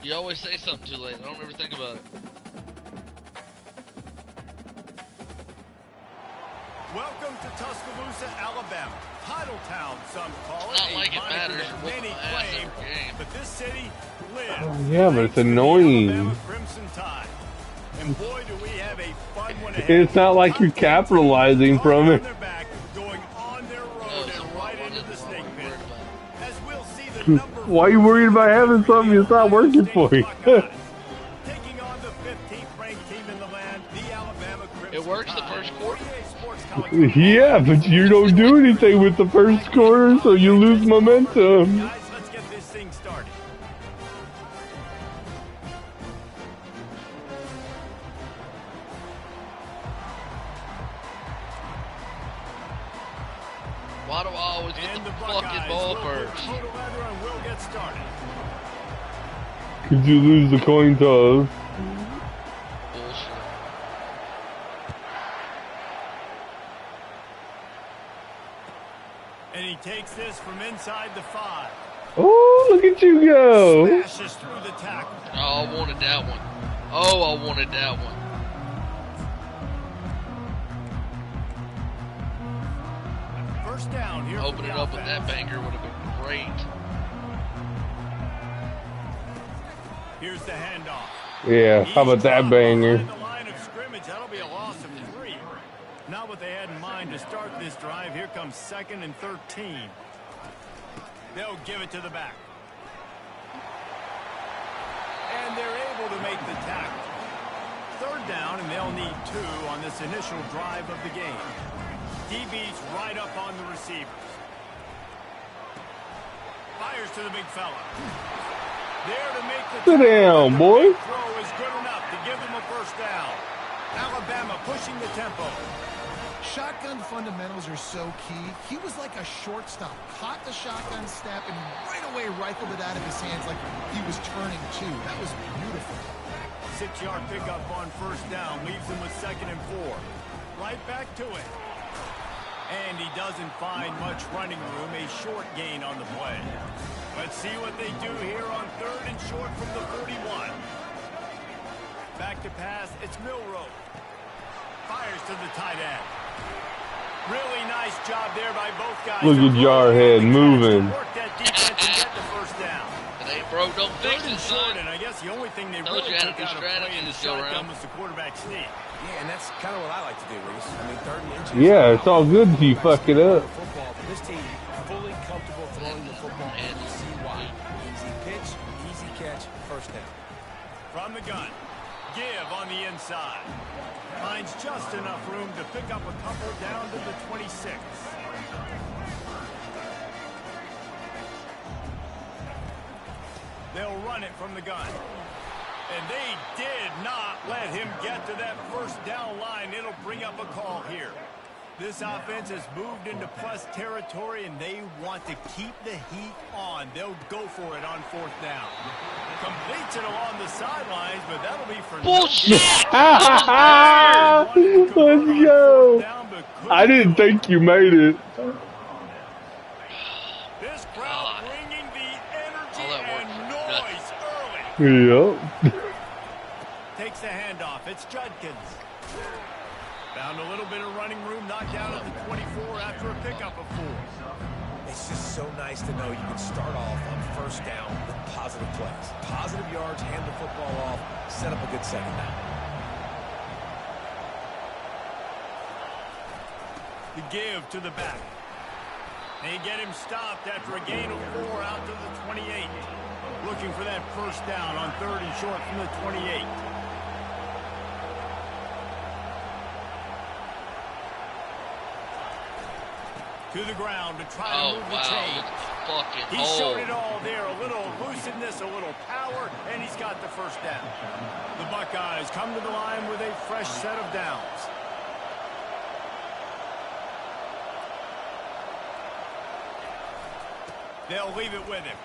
[SPEAKER 3] You always say something too late. I don't ever think about it.
[SPEAKER 2] Welcome to Tuscaloosa, Alabama. Titletown, some call it.
[SPEAKER 3] Not
[SPEAKER 2] a
[SPEAKER 3] like it
[SPEAKER 2] moniker
[SPEAKER 3] matters
[SPEAKER 2] that
[SPEAKER 3] what
[SPEAKER 2] many
[SPEAKER 3] my ass
[SPEAKER 2] claim,
[SPEAKER 3] every game.
[SPEAKER 2] but this city lives.
[SPEAKER 1] Oh, yeah, but it's
[SPEAKER 2] thanks to the
[SPEAKER 1] annoying.
[SPEAKER 2] Alabama Crimson Tide. And boy, do we have a fun one ahead.
[SPEAKER 1] It's not like you're capitalizing from it.
[SPEAKER 2] On their back, going on their road
[SPEAKER 3] No,
[SPEAKER 2] and
[SPEAKER 3] so
[SPEAKER 2] right
[SPEAKER 3] why
[SPEAKER 2] into the
[SPEAKER 3] did-
[SPEAKER 2] snake
[SPEAKER 3] why
[SPEAKER 2] pit.
[SPEAKER 3] worry about
[SPEAKER 2] As we'll see the number
[SPEAKER 1] Why are you worried about having something that's not working for you?
[SPEAKER 2] Taking on the 15th ranked team in the land, the Alabama Crimson
[SPEAKER 3] It works the
[SPEAKER 2] Tide.
[SPEAKER 3] first quarter.
[SPEAKER 2] 48 Sports College.
[SPEAKER 1] Yeah, but you don't do anything with the first quarter, so you lose momentum.
[SPEAKER 2] Guys, let's get this thing started.
[SPEAKER 3] Why do I always get
[SPEAKER 2] And
[SPEAKER 3] the
[SPEAKER 2] the
[SPEAKER 3] fucking
[SPEAKER 2] Buckeyes
[SPEAKER 3] ball
[SPEAKER 2] will
[SPEAKER 3] first?
[SPEAKER 2] put total leather and we'll get started.
[SPEAKER 1] Could you lose the coin toss?
[SPEAKER 3] Bullshit.
[SPEAKER 2] And he takes this from inside the 5.
[SPEAKER 1] Oh, look at you go.
[SPEAKER 2] Smashes through the tackle.
[SPEAKER 3] Oh, I wanted that one. Oh, I wanted that one.
[SPEAKER 2] First down here.
[SPEAKER 3] Open it up with that banger would have been great.
[SPEAKER 2] Here's the handoff.
[SPEAKER 1] Yeah, how about that banger?
[SPEAKER 2] The line of scrimmage, that'll be a loss of 3. Not what they had in mind to start this drive. Here comes 2nd and 13. They'll give it to the back. And they're able to make the tackle. 3rd down, and they'll need 2 on this initial drive of the game. DB's right up on the receivers. Fires to the big fella. There to make the
[SPEAKER 1] Sit down, boy.
[SPEAKER 2] throw is good enough to give them a first down. Alabama pushing the tempo.
[SPEAKER 5] Shotgun fundamentals are so key. He was like a shortstop. Caught the shotgun snap and right away rifled it out of his hands like he was turning 2. That was beautiful.
[SPEAKER 2] 6-yard pickup on first down leaves him with 2nd and 4. Right back to it. And he doesn't find much running room, a short gain on the play. Let's see what they do here on 3rd and short from the 41. Back to pass, it's Milroe. Fires to the tight end. Really nice job there by both guys.
[SPEAKER 1] Look at Jarhead moving.
[SPEAKER 2] Work that defense and get the first down.
[SPEAKER 3] It ain't broke, don't fix it,
[SPEAKER 2] Short,
[SPEAKER 3] son.
[SPEAKER 2] and I guess the only thing they
[SPEAKER 3] Told
[SPEAKER 2] really
[SPEAKER 3] you how to
[SPEAKER 2] took
[SPEAKER 3] do
[SPEAKER 2] out of
[SPEAKER 3] strategy
[SPEAKER 2] playing the
[SPEAKER 3] this go
[SPEAKER 2] shotgun
[SPEAKER 3] around.
[SPEAKER 2] was the quarterback sneak.
[SPEAKER 4] Yeah, and that's kind of what I like to do, Reese. I mean, 3rd and inches.
[SPEAKER 1] Yeah, it's all good if you fuck it up.
[SPEAKER 4] Football, but this team fully comfortable throwing the football. And you see why. Easy pitch, easy catch, first down.
[SPEAKER 2] From the gun, Give on the inside. Finds just enough room to pick up a couple down to the 26. They'll run it from the gun. And they did not let him get to that first down line. It'll bring up a call here. This offense has moved into plus territory, and they want to keep the heat on. They'll go for it on 4th down. Completes it along the sidelines, but that'll be for
[SPEAKER 3] Bullshit!
[SPEAKER 1] Let's go. I didn't think you made it.
[SPEAKER 2] This crowd bringing the energy and noise early.
[SPEAKER 1] Yep.
[SPEAKER 2] Takes the handoff. It's Judkins. Found a little bit of running room, knocked down at the 24 after a pickup of 4.
[SPEAKER 4] It's just so nice to know you can start off on first down with positive plays. Positive yards, hand the football off, set up a good second down.
[SPEAKER 2] The give to the back. They get him stopped after a gain of 4 out to the 28. Looking for that first down on 3rd and short from the 28. To the ground to try to move the chain.
[SPEAKER 3] Fucking
[SPEAKER 2] He showed it all there. A little elusiveness, a little power, and he's got the first down. The Buckeyes come to the line with a fresh set of downs. They'll leave it with him.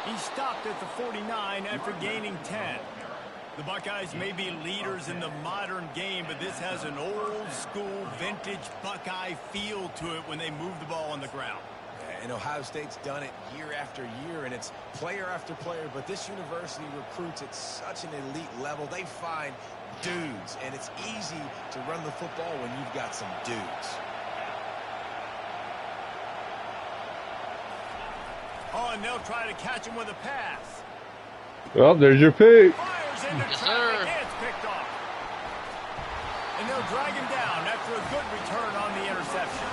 [SPEAKER 2] He stopped at the 49 after gaining 10. The Buckeyes may be leaders in the modern game, but this has an old-school, vintage Buckeye feel to it when they move the ball on the ground.
[SPEAKER 4] And Ohio State's done it year after year, and it's player after player, but this university recruits at such an elite level. They find dudes, and it's easy to run the football when you've got some dudes.
[SPEAKER 2] Oh, and they'll try to catch him with a pass.
[SPEAKER 1] Well, there's your pick.
[SPEAKER 2] Fires into traffic. It's picked off. And they'll drag him down after a good return on the interception.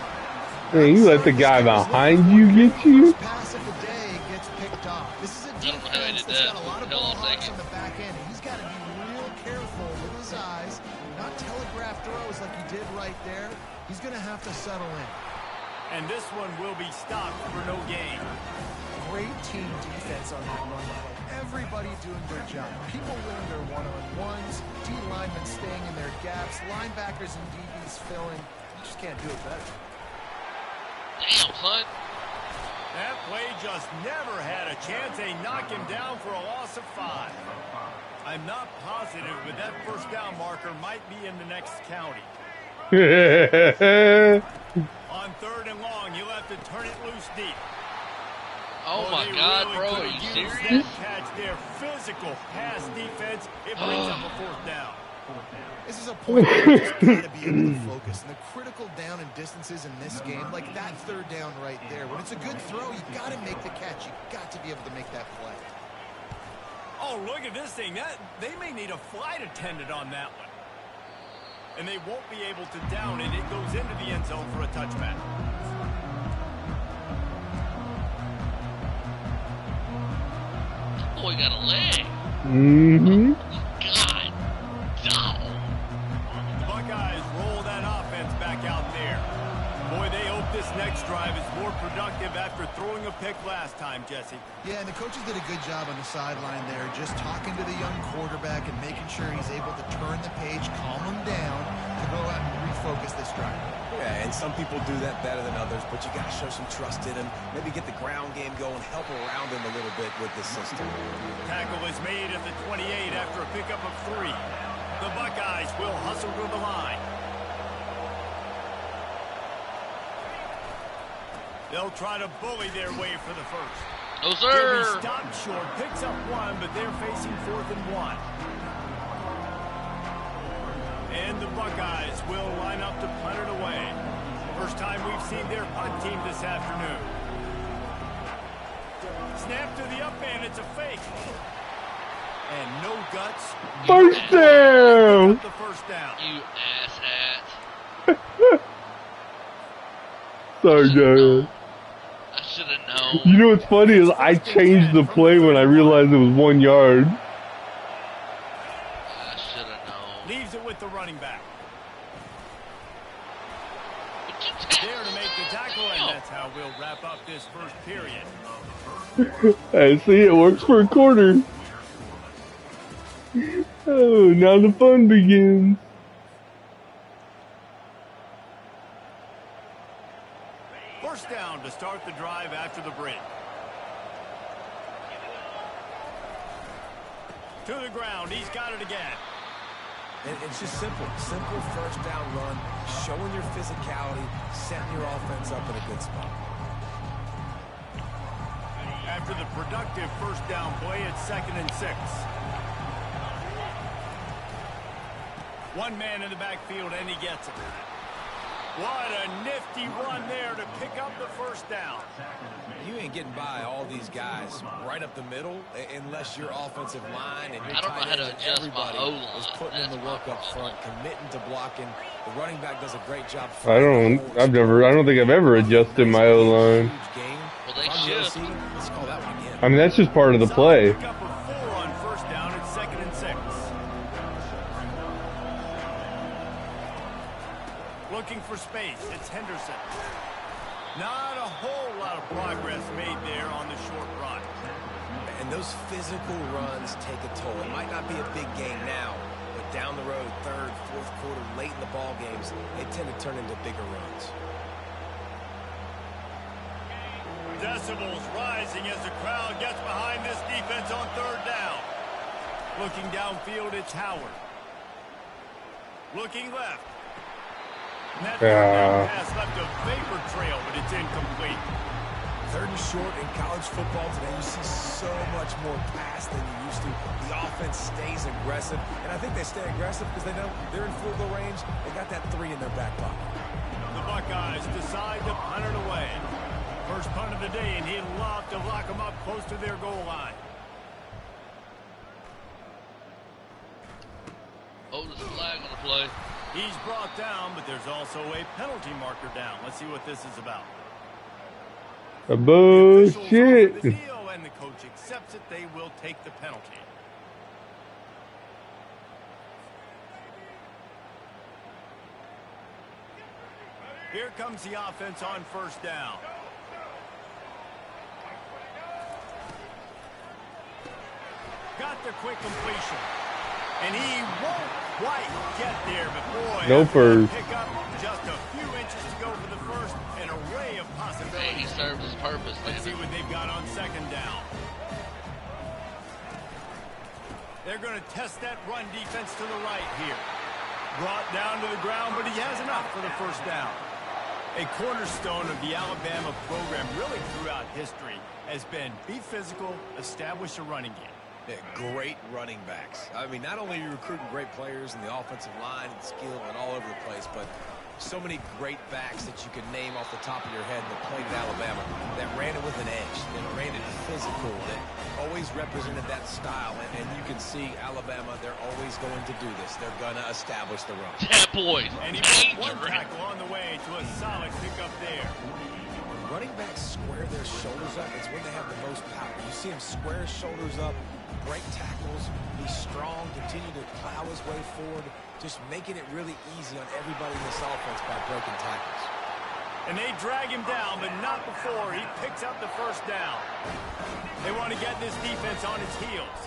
[SPEAKER 1] Hey, you let the guy behind you get you?
[SPEAKER 5] First pass of the day gets picked off. This is a defense that's got a lot of ball hawks on the back end. He's got to be real careful with his eyes, not telegraph throws like he did right there. He's going to have to settle in.
[SPEAKER 2] And this one will be stopped for no gain.
[SPEAKER 5] Great team defense on that run level. Everybody doing their job. People winning their one-on-ones, D linemen staying in their gaps, linebackers and DBs filling. You just can't do it better.
[SPEAKER 3] Damn, son.
[SPEAKER 2] That play just never had a chance. They knock him down for a loss of 5. I'm not positive, but that first down marker might be in the next county. On 3rd and long, you'll have to turn it loose deep.
[SPEAKER 3] Oh my God,
[SPEAKER 2] really
[SPEAKER 3] bro, are you serious?
[SPEAKER 2] That catch there, physical pass defense. It brings up a 4th down.
[SPEAKER 5] This is a point where you just got to be able to focus. And the critical down and distances in this game, like that 3rd down right there, when it's a good throw, you got to make the catch. You got to be able to make that play.
[SPEAKER 2] Oh, look at this thing. They may need a flight attendant on that one. And they won't be able to down it. It goes into the end zone for a touchback.
[SPEAKER 3] Boy got a leg.
[SPEAKER 1] Mm-hmm.
[SPEAKER 3] God. No.
[SPEAKER 2] The Buckeyes roll that offense back out there. Boy, they hope this next drive is more productive after throwing a pick last time, Jesse.
[SPEAKER 5] Yeah, and the coaches did a good job on the sideline there, just talking to the young quarterback and making sure he's able to turn the page, calm him down to go out and refocus this drive.
[SPEAKER 4] Yeah, and some people do that better than others, but you got to show some trust in him. Maybe get the ground game going, help around him a little bit with this system.
[SPEAKER 2] Tackle is made at the 28 after a pickup of 3. The Buckeyes will hustle to the line. They'll try to bully their way for the first.
[SPEAKER 3] No,
[SPEAKER 2] He'll be
[SPEAKER 3] sir.
[SPEAKER 2] stopped short, picks up 1, but they're facing 4th and 1. And the Buckeyes will line up to punt it away. First time we've seen their punt team this afternoon. Snap to the up man, it's a fake. And no guts.
[SPEAKER 1] First down!
[SPEAKER 2] The first down.
[SPEAKER 3] You asshat.
[SPEAKER 1] Sorry, Jared.
[SPEAKER 3] I should have known.
[SPEAKER 1] You know what's funny is I changed the play when I realized it was 1 yard.
[SPEAKER 3] I should have known.
[SPEAKER 2] Leaves it with the running back.
[SPEAKER 3] Would you tackle
[SPEAKER 2] There to make the tackle, and
[SPEAKER 3] him?
[SPEAKER 2] that's how we'll wrap up this first period.
[SPEAKER 1] I see it works for a quarter. Oh, now the fun begins.
[SPEAKER 2] First down to start the drive after the break. To the ground, he's got it again.
[SPEAKER 4] And it's just simple first down run, showing your physicality, setting your offense up in a good spot.
[SPEAKER 2] After the productive first down play, it's 2nd and 6. One man in the backfield, and he gets it. What a nifty run there to pick up the first down.
[SPEAKER 4] You ain't getting by all these guys right up the middle unless your offensive line and your
[SPEAKER 3] I don't know
[SPEAKER 4] tight
[SPEAKER 3] how to
[SPEAKER 4] ends,
[SPEAKER 3] adjust my
[SPEAKER 4] everybody
[SPEAKER 3] O-line.
[SPEAKER 4] is putting in the
[SPEAKER 3] That's
[SPEAKER 4] work
[SPEAKER 3] my
[SPEAKER 4] up
[SPEAKER 3] problem.
[SPEAKER 4] front, committing to blocking. The running back does a great job.
[SPEAKER 1] I don't think I've ever adjusted my O-line.
[SPEAKER 3] Well, they should.
[SPEAKER 4] Let's call that one again.
[SPEAKER 1] I mean, that's just part of the play.
[SPEAKER 2] Pick up a 4 on first down. It's 2nd and 6. Looking for space. It's Henderson. Not a whole lot of progress made there on the short run.
[SPEAKER 4] And those physical runs take a toll. It might not be a big game now, but down the road, 3rd, 4th quarter, late in the ball games, they tend to turn into bigger runs.
[SPEAKER 2] Decibels rising as the crowd gets behind this defense on 3rd down. Looking downfield, it's Howard. Looking left. And that third down pass left a vapor trail, but it's incomplete.
[SPEAKER 4] 3rd and short in college football today, you see so much more pass than you used to. The offense stays aggressive, and I think they stay aggressive because they know they're in field goal range. They got that 3 in their back pocket.
[SPEAKER 2] The Buckeyes decide to punt it away. First punt of the day, and he'd love to lock them up close to their goal line.
[SPEAKER 3] Oh, there's a flag on the play.
[SPEAKER 2] He's brought down, but there's also a penalty marker down. Let's see what this is about.
[SPEAKER 1] A
[SPEAKER 2] The officials offer
[SPEAKER 1] bullshit.
[SPEAKER 2] the deal, and the coach accepts it. They will take the penalty. Here comes the offense on first down. Got the quick completion. And he won't quite get there, but boy,
[SPEAKER 1] No
[SPEAKER 2] after that
[SPEAKER 1] first.
[SPEAKER 2] pick up just a few inches to go for the first, an array of
[SPEAKER 3] Hey,
[SPEAKER 2] possibilities.
[SPEAKER 3] he served his purpose,
[SPEAKER 2] Let's see
[SPEAKER 3] man.
[SPEAKER 2] what they've got on 2nd down. They're going to test that run defense to the right here. Brought down to the ground, but he has enough for the first down. A cornerstone of the Alabama program really throughout history has been be physical, establish a running game.
[SPEAKER 4] Yeah, great running backs. I mean, not only are you recruiting great players in the offensive line and skill and all over the place, but so many great backs that you could name off the top of your head that played at Alabama, that ran it with an edge, that ran it physical, that always represented that style. And you can see Alabama, they're always going to do this. They're going to establish the run.
[SPEAKER 3] That boy's
[SPEAKER 2] And he put one
[SPEAKER 3] dangerous.
[SPEAKER 2] tackle on the way to a solid pickup there.
[SPEAKER 4] When running backs square their shoulders up, it's when they have the most power. You see him square his shoulders up, break tackles, be strong, continue to plow his way forward, just making it really easy on everybody in this offense by breaking tackles.
[SPEAKER 2] And they drag him down, but not before he picks up the first down. They want to get this defense on its heels.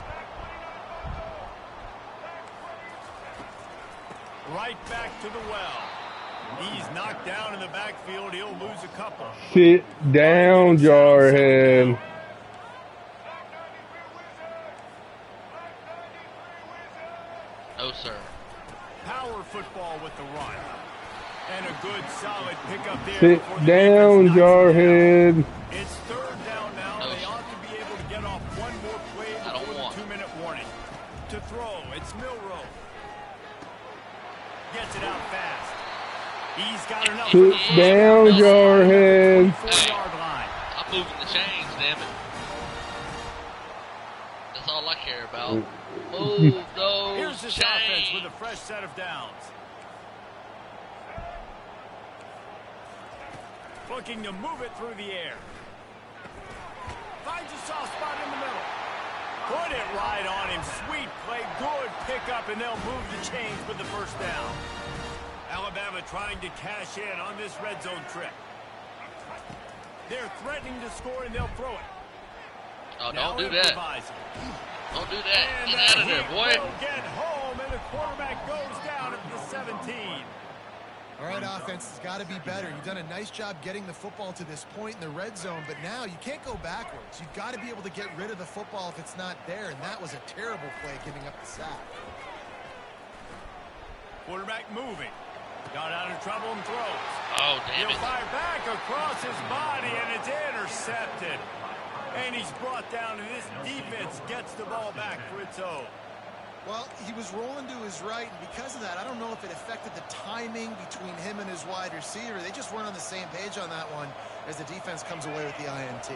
[SPEAKER 2] Right back to the well. He's knocked down in the backfield. He'll lose a couple.
[SPEAKER 1] Sit down, Jarhead.
[SPEAKER 3] No, sir.
[SPEAKER 2] Power football with the run. And a good, solid pickup there.
[SPEAKER 1] Sit down, Jarhead.
[SPEAKER 2] It's third down now.
[SPEAKER 3] No,
[SPEAKER 2] they ought to be able to get off one more play before the 2-minute warning. To throw, it's Milroe. Gets it out fast. He's got enough.
[SPEAKER 1] Sit down, Jarhead.
[SPEAKER 3] Hey, I'm moving the chains, damn it. That's all I care about. Move those
[SPEAKER 2] Here's this offense with a fresh set of downs. Looking to move it through the air. Finds a soft spot in the middle. Put it right on him. Sweet play. Good pickup, and they'll move the chains with the first down. Alabama trying to cash in on this red zone trip. They're threatening to score, and they'll throw it.
[SPEAKER 3] Oh, don't do that. Don't do that.
[SPEAKER 2] And
[SPEAKER 3] Get out of there, boy.
[SPEAKER 2] will get home, and the quarterback goes down at the 17.
[SPEAKER 5] All right, offense has got to be better. You've done a nice job getting the football to this point in the red zone, but now you can't go backwards. You've got to be able to get rid of the football if it's not there, and that was a terrible play giving up the sack.
[SPEAKER 2] Quarterback moving. Got out of trouble and throws.
[SPEAKER 3] Oh, damn
[SPEAKER 2] He'll
[SPEAKER 3] it.
[SPEAKER 2] fire back across his body, and it's intercepted. And he's brought down, and this defense gets the ball back for its own.
[SPEAKER 5] Well, he was rolling to his right, and because of that, I don't know if it affected the timing between him and his wide receiver. They just weren't on the same page on that one as the defense comes away with the INT.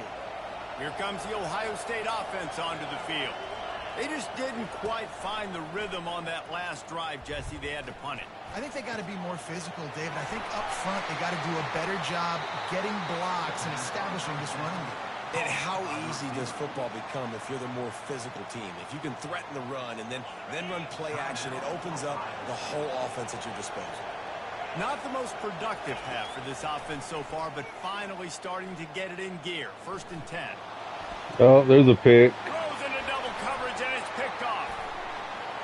[SPEAKER 2] Here comes the Ohio State offense onto the field. They just didn't quite find the rhythm on that last drive, Jesse. They had to punt it.
[SPEAKER 5] I think they got to be more physical, David. I think up front they got to do a better job getting blocks and establishing this running game.
[SPEAKER 4] And how easy does football become if you're the more physical team? If you can threaten the run and then run play action, it opens up the whole offense at your disposal.
[SPEAKER 2] Not the most productive half for this offense so far, but finally starting to get it in gear. 1st and 10.
[SPEAKER 1] Oh, there's a pick.
[SPEAKER 2] Throws into double coverage, and it's picked off.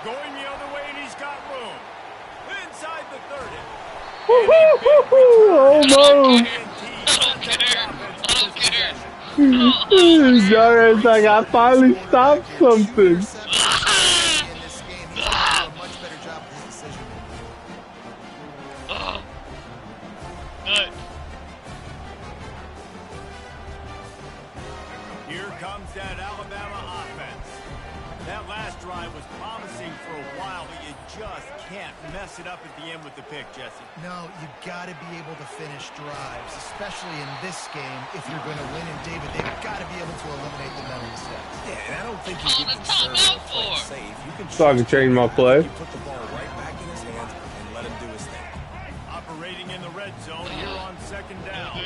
[SPEAKER 2] Going the other way, and he's got room. Inside the 30.
[SPEAKER 1] Almost. Jarhead's like, I finally stopped something.
[SPEAKER 2] Here comes that Alabama offense. That last drive was promising for a while, but you just can't mess it up at the end with the pick, Jesse.
[SPEAKER 5] No, you've got to be able to finish drives, especially in this game. If you're going to win, and David, they've got to be able to eliminate the mental mistakes.
[SPEAKER 4] Yeah, and I don't think you get conservative play safe. You can
[SPEAKER 1] So I can change my play.
[SPEAKER 4] You put the ball right back in his hands and let him do his thing.
[SPEAKER 2] Operating in the red zone here on 2nd down.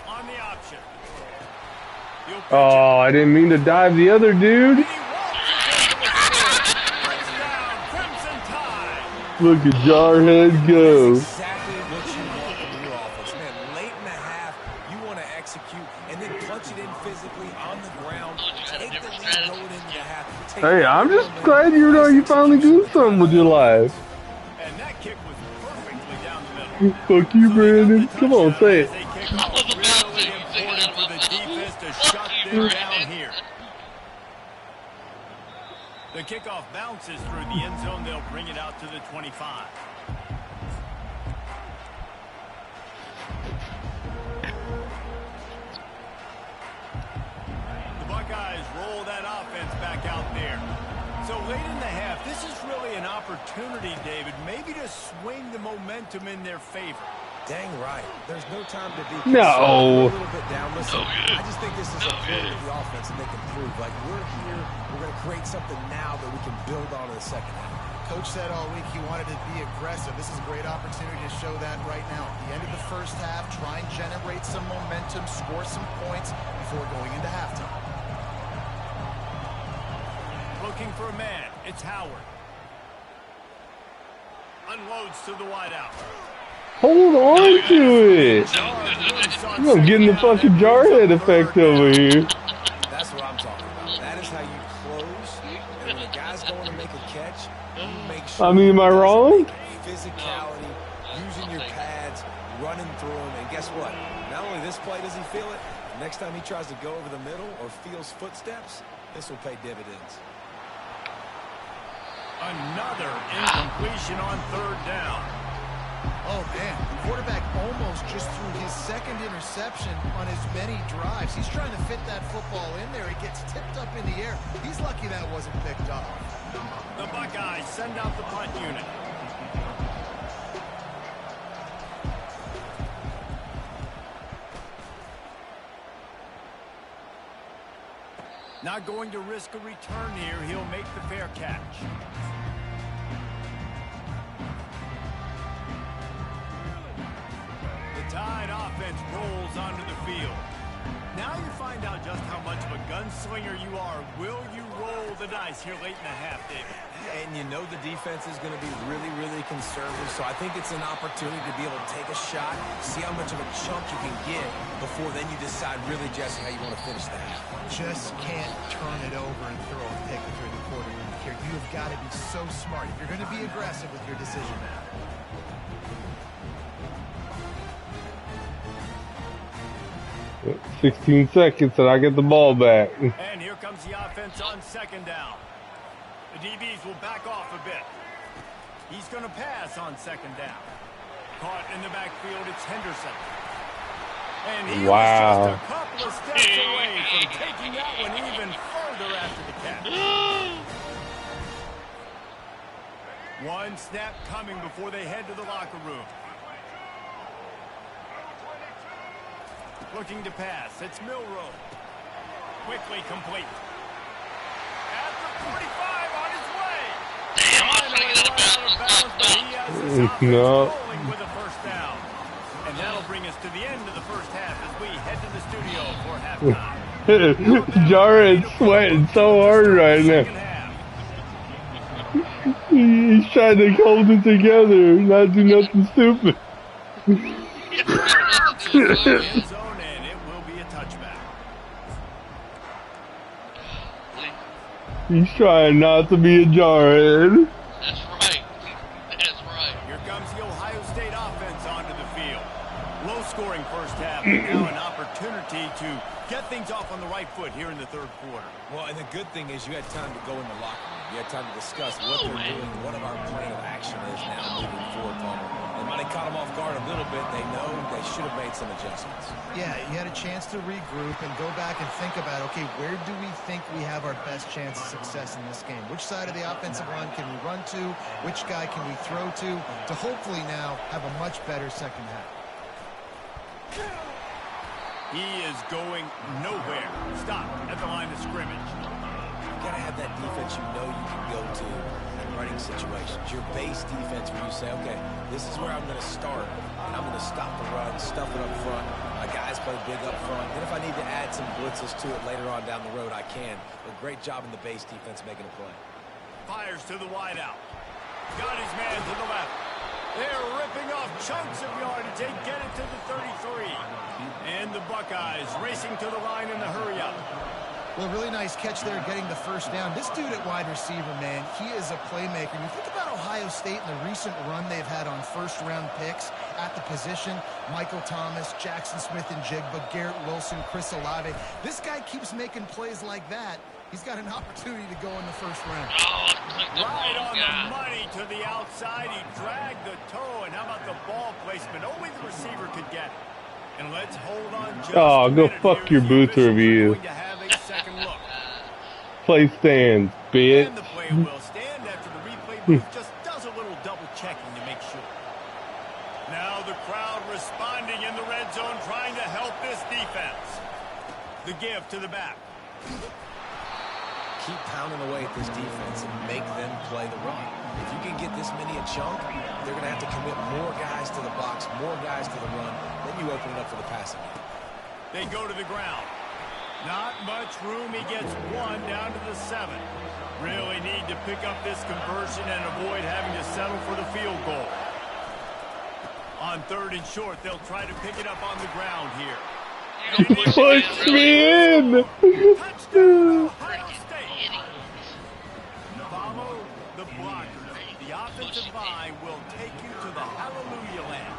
[SPEAKER 2] On the option.
[SPEAKER 1] Oh, I didn't mean to dive the other dude. Look at Jarhead go.
[SPEAKER 4] Exactly what you want from your offense, man. Late in the half, you want to execute and then punch it in physically on the ground. Take the lead going into the half.
[SPEAKER 1] Hey, I'm just glad you finally do something with your life.
[SPEAKER 2] And that kick was perfectly down the middle.
[SPEAKER 1] Fuck you, Brandon. Come on, say it.
[SPEAKER 2] Really important for the defense to shut them down here. The kickoff bounces through the end zone. They'll bring it out to the 25. The Buckeyes roll that offense back out there. So late in the half, this is really an opportunity, David, maybe to swing the momentum in their favor.
[SPEAKER 4] Dang right. There's no time to be
[SPEAKER 1] No.
[SPEAKER 4] a little bit down. Listen, I just think this is a point of the offense and they can prove. Like, we're here, we're going to create something now that we can build on in the second half.
[SPEAKER 5] Coach said all week he wanted to be aggressive. This is a great opportunity to show that right now. At the end of the first half, try and generate some momentum, score some points before going into halftime.
[SPEAKER 2] Looking for a man. It's Howard. Unloads to the wideout.
[SPEAKER 1] Hold on to it. I'm getting the fucking Jarhead effect over here.
[SPEAKER 4] That's what I'm talking about. That is how you close. And when a guy's going to make a catch, you make
[SPEAKER 1] I mean, am I wrong?
[SPEAKER 4] Physicality, using your pads, running through them, and guess what? Not only this play does he feel it, next time he tries to go over the middle or feels footsteps, this will pay dividends.
[SPEAKER 2] Another incompletion on third down.
[SPEAKER 5] Oh, man, the quarterback almost just threw his second interception on as many drives. He's trying to fit that football in there. It gets tipped up in the air. He's lucky that wasn't picked up.
[SPEAKER 2] The Buckeyes send out the punt unit. Not going to risk a return here. He'll make the fair catch. The Tide offense rolls onto the field. Now you find out just how much of a gunslinger you are. Will you roll the dice here late in the half, David?
[SPEAKER 4] And you know the defense is going to be really, really conservative, so I think it's an opportunity to be able to take a shot, see how much of a chunk you can get before then you decide really, Jesse, how you want to finish the half.
[SPEAKER 5] Just can't turn it over and throw a pick through the quarterback here. You have got to be so smart if you're going to be aggressive with your decision now.
[SPEAKER 1] Yep, 16 seconds and I get the ball back.
[SPEAKER 2] And here comes the offense on second down. The DBs will back off a bit. He's going to pass on second down. Caught in the backfield, it's Henderson. And he was just a couple of steps away from taking that one even further after the catch. One snap coming before they head to the locker room. Looking to pass. It's Milroe. Quickly complete. At the 45 on his way.
[SPEAKER 3] Damn, I was trying to get out of bounds.
[SPEAKER 2] But he has his offense rolling with a first down. And that'll bring us to the end of the first half as we head to the studio for halftime.
[SPEAKER 1] Jared's sweating so hard right now. He's trying to hold it together, not do nothing stupid. He's trying not to be a jarhead.
[SPEAKER 3] That's right. That's right.
[SPEAKER 2] Here comes the Ohio State offense onto the field. Low-scoring first half, but now an opportunity to get things off on the right foot here in the third quarter.
[SPEAKER 4] Well, and the good thing is you had time to go in the locker room. You had time to discuss what they're doing, what our plan of action is now moving forward, Palmer. And when they caught them off guard a little bit, they know they should have made some adjustments.
[SPEAKER 5] Yeah, you had a chance to regroup and go back and think about, okay, where do we think we have our best chance of success in this game? Which side of the offensive line can we run to? Which guy can we throw to hopefully now have a much better second half?
[SPEAKER 2] He is going nowhere. Stop at the line of scrimmage.
[SPEAKER 4] You got to have that defense you know you can go to in running situations. Your base defense where you say, okay, this is where I'm going to start, and I'm going to stop the run, stuff it up front. My guys play big up front. Then if I need to add some blitzes to it later on down the road, I can. But great job in the base defense making a play.
[SPEAKER 2] Fires to the wideout. Got his man to the left. They're ripping off chunks of yardage. They get it to the 33. And the Buckeyes racing to the line in the hurry-up.
[SPEAKER 5] Well, really nice catch there getting the first down. This dude at wide receiver, man, he is a playmaker. And you think about Ohio State and the recent run they've had on first-round picks at the position. Michael Thomas, Jackson Smith and Jigba, Garrett Wilson, Chris Olave. This guy keeps making plays like that. He's got an opportunity to go in the first round.
[SPEAKER 2] Right on the money to the outside. He dragged the toe. And how about the ball placement? Only the receiver could get it. And let's hold on just
[SPEAKER 1] oh, go fuck your booth review. Play stands, bitch.
[SPEAKER 2] And the play will stand after the replay booth just does a little double checking to make sure. Now the crowd responding in the red zone, trying to help this defense. The give to the back.
[SPEAKER 4] Keep pounding away at this defense and make them play the run. If you can get this many a chunk, they're going to have to commit more guys to the box, more guys to the run. Then you open it up for the passing game.
[SPEAKER 2] They go to the ground. Not much room. He gets one down to the 7. Really need to pick up this conversion and avoid having to settle for the field goal. On third and short, they'll try to pick it up on the ground here.
[SPEAKER 1] Push me in!
[SPEAKER 2] Touchdown, Ohio State. Follow the blocker. The offensive line will take you to the hallelujah land.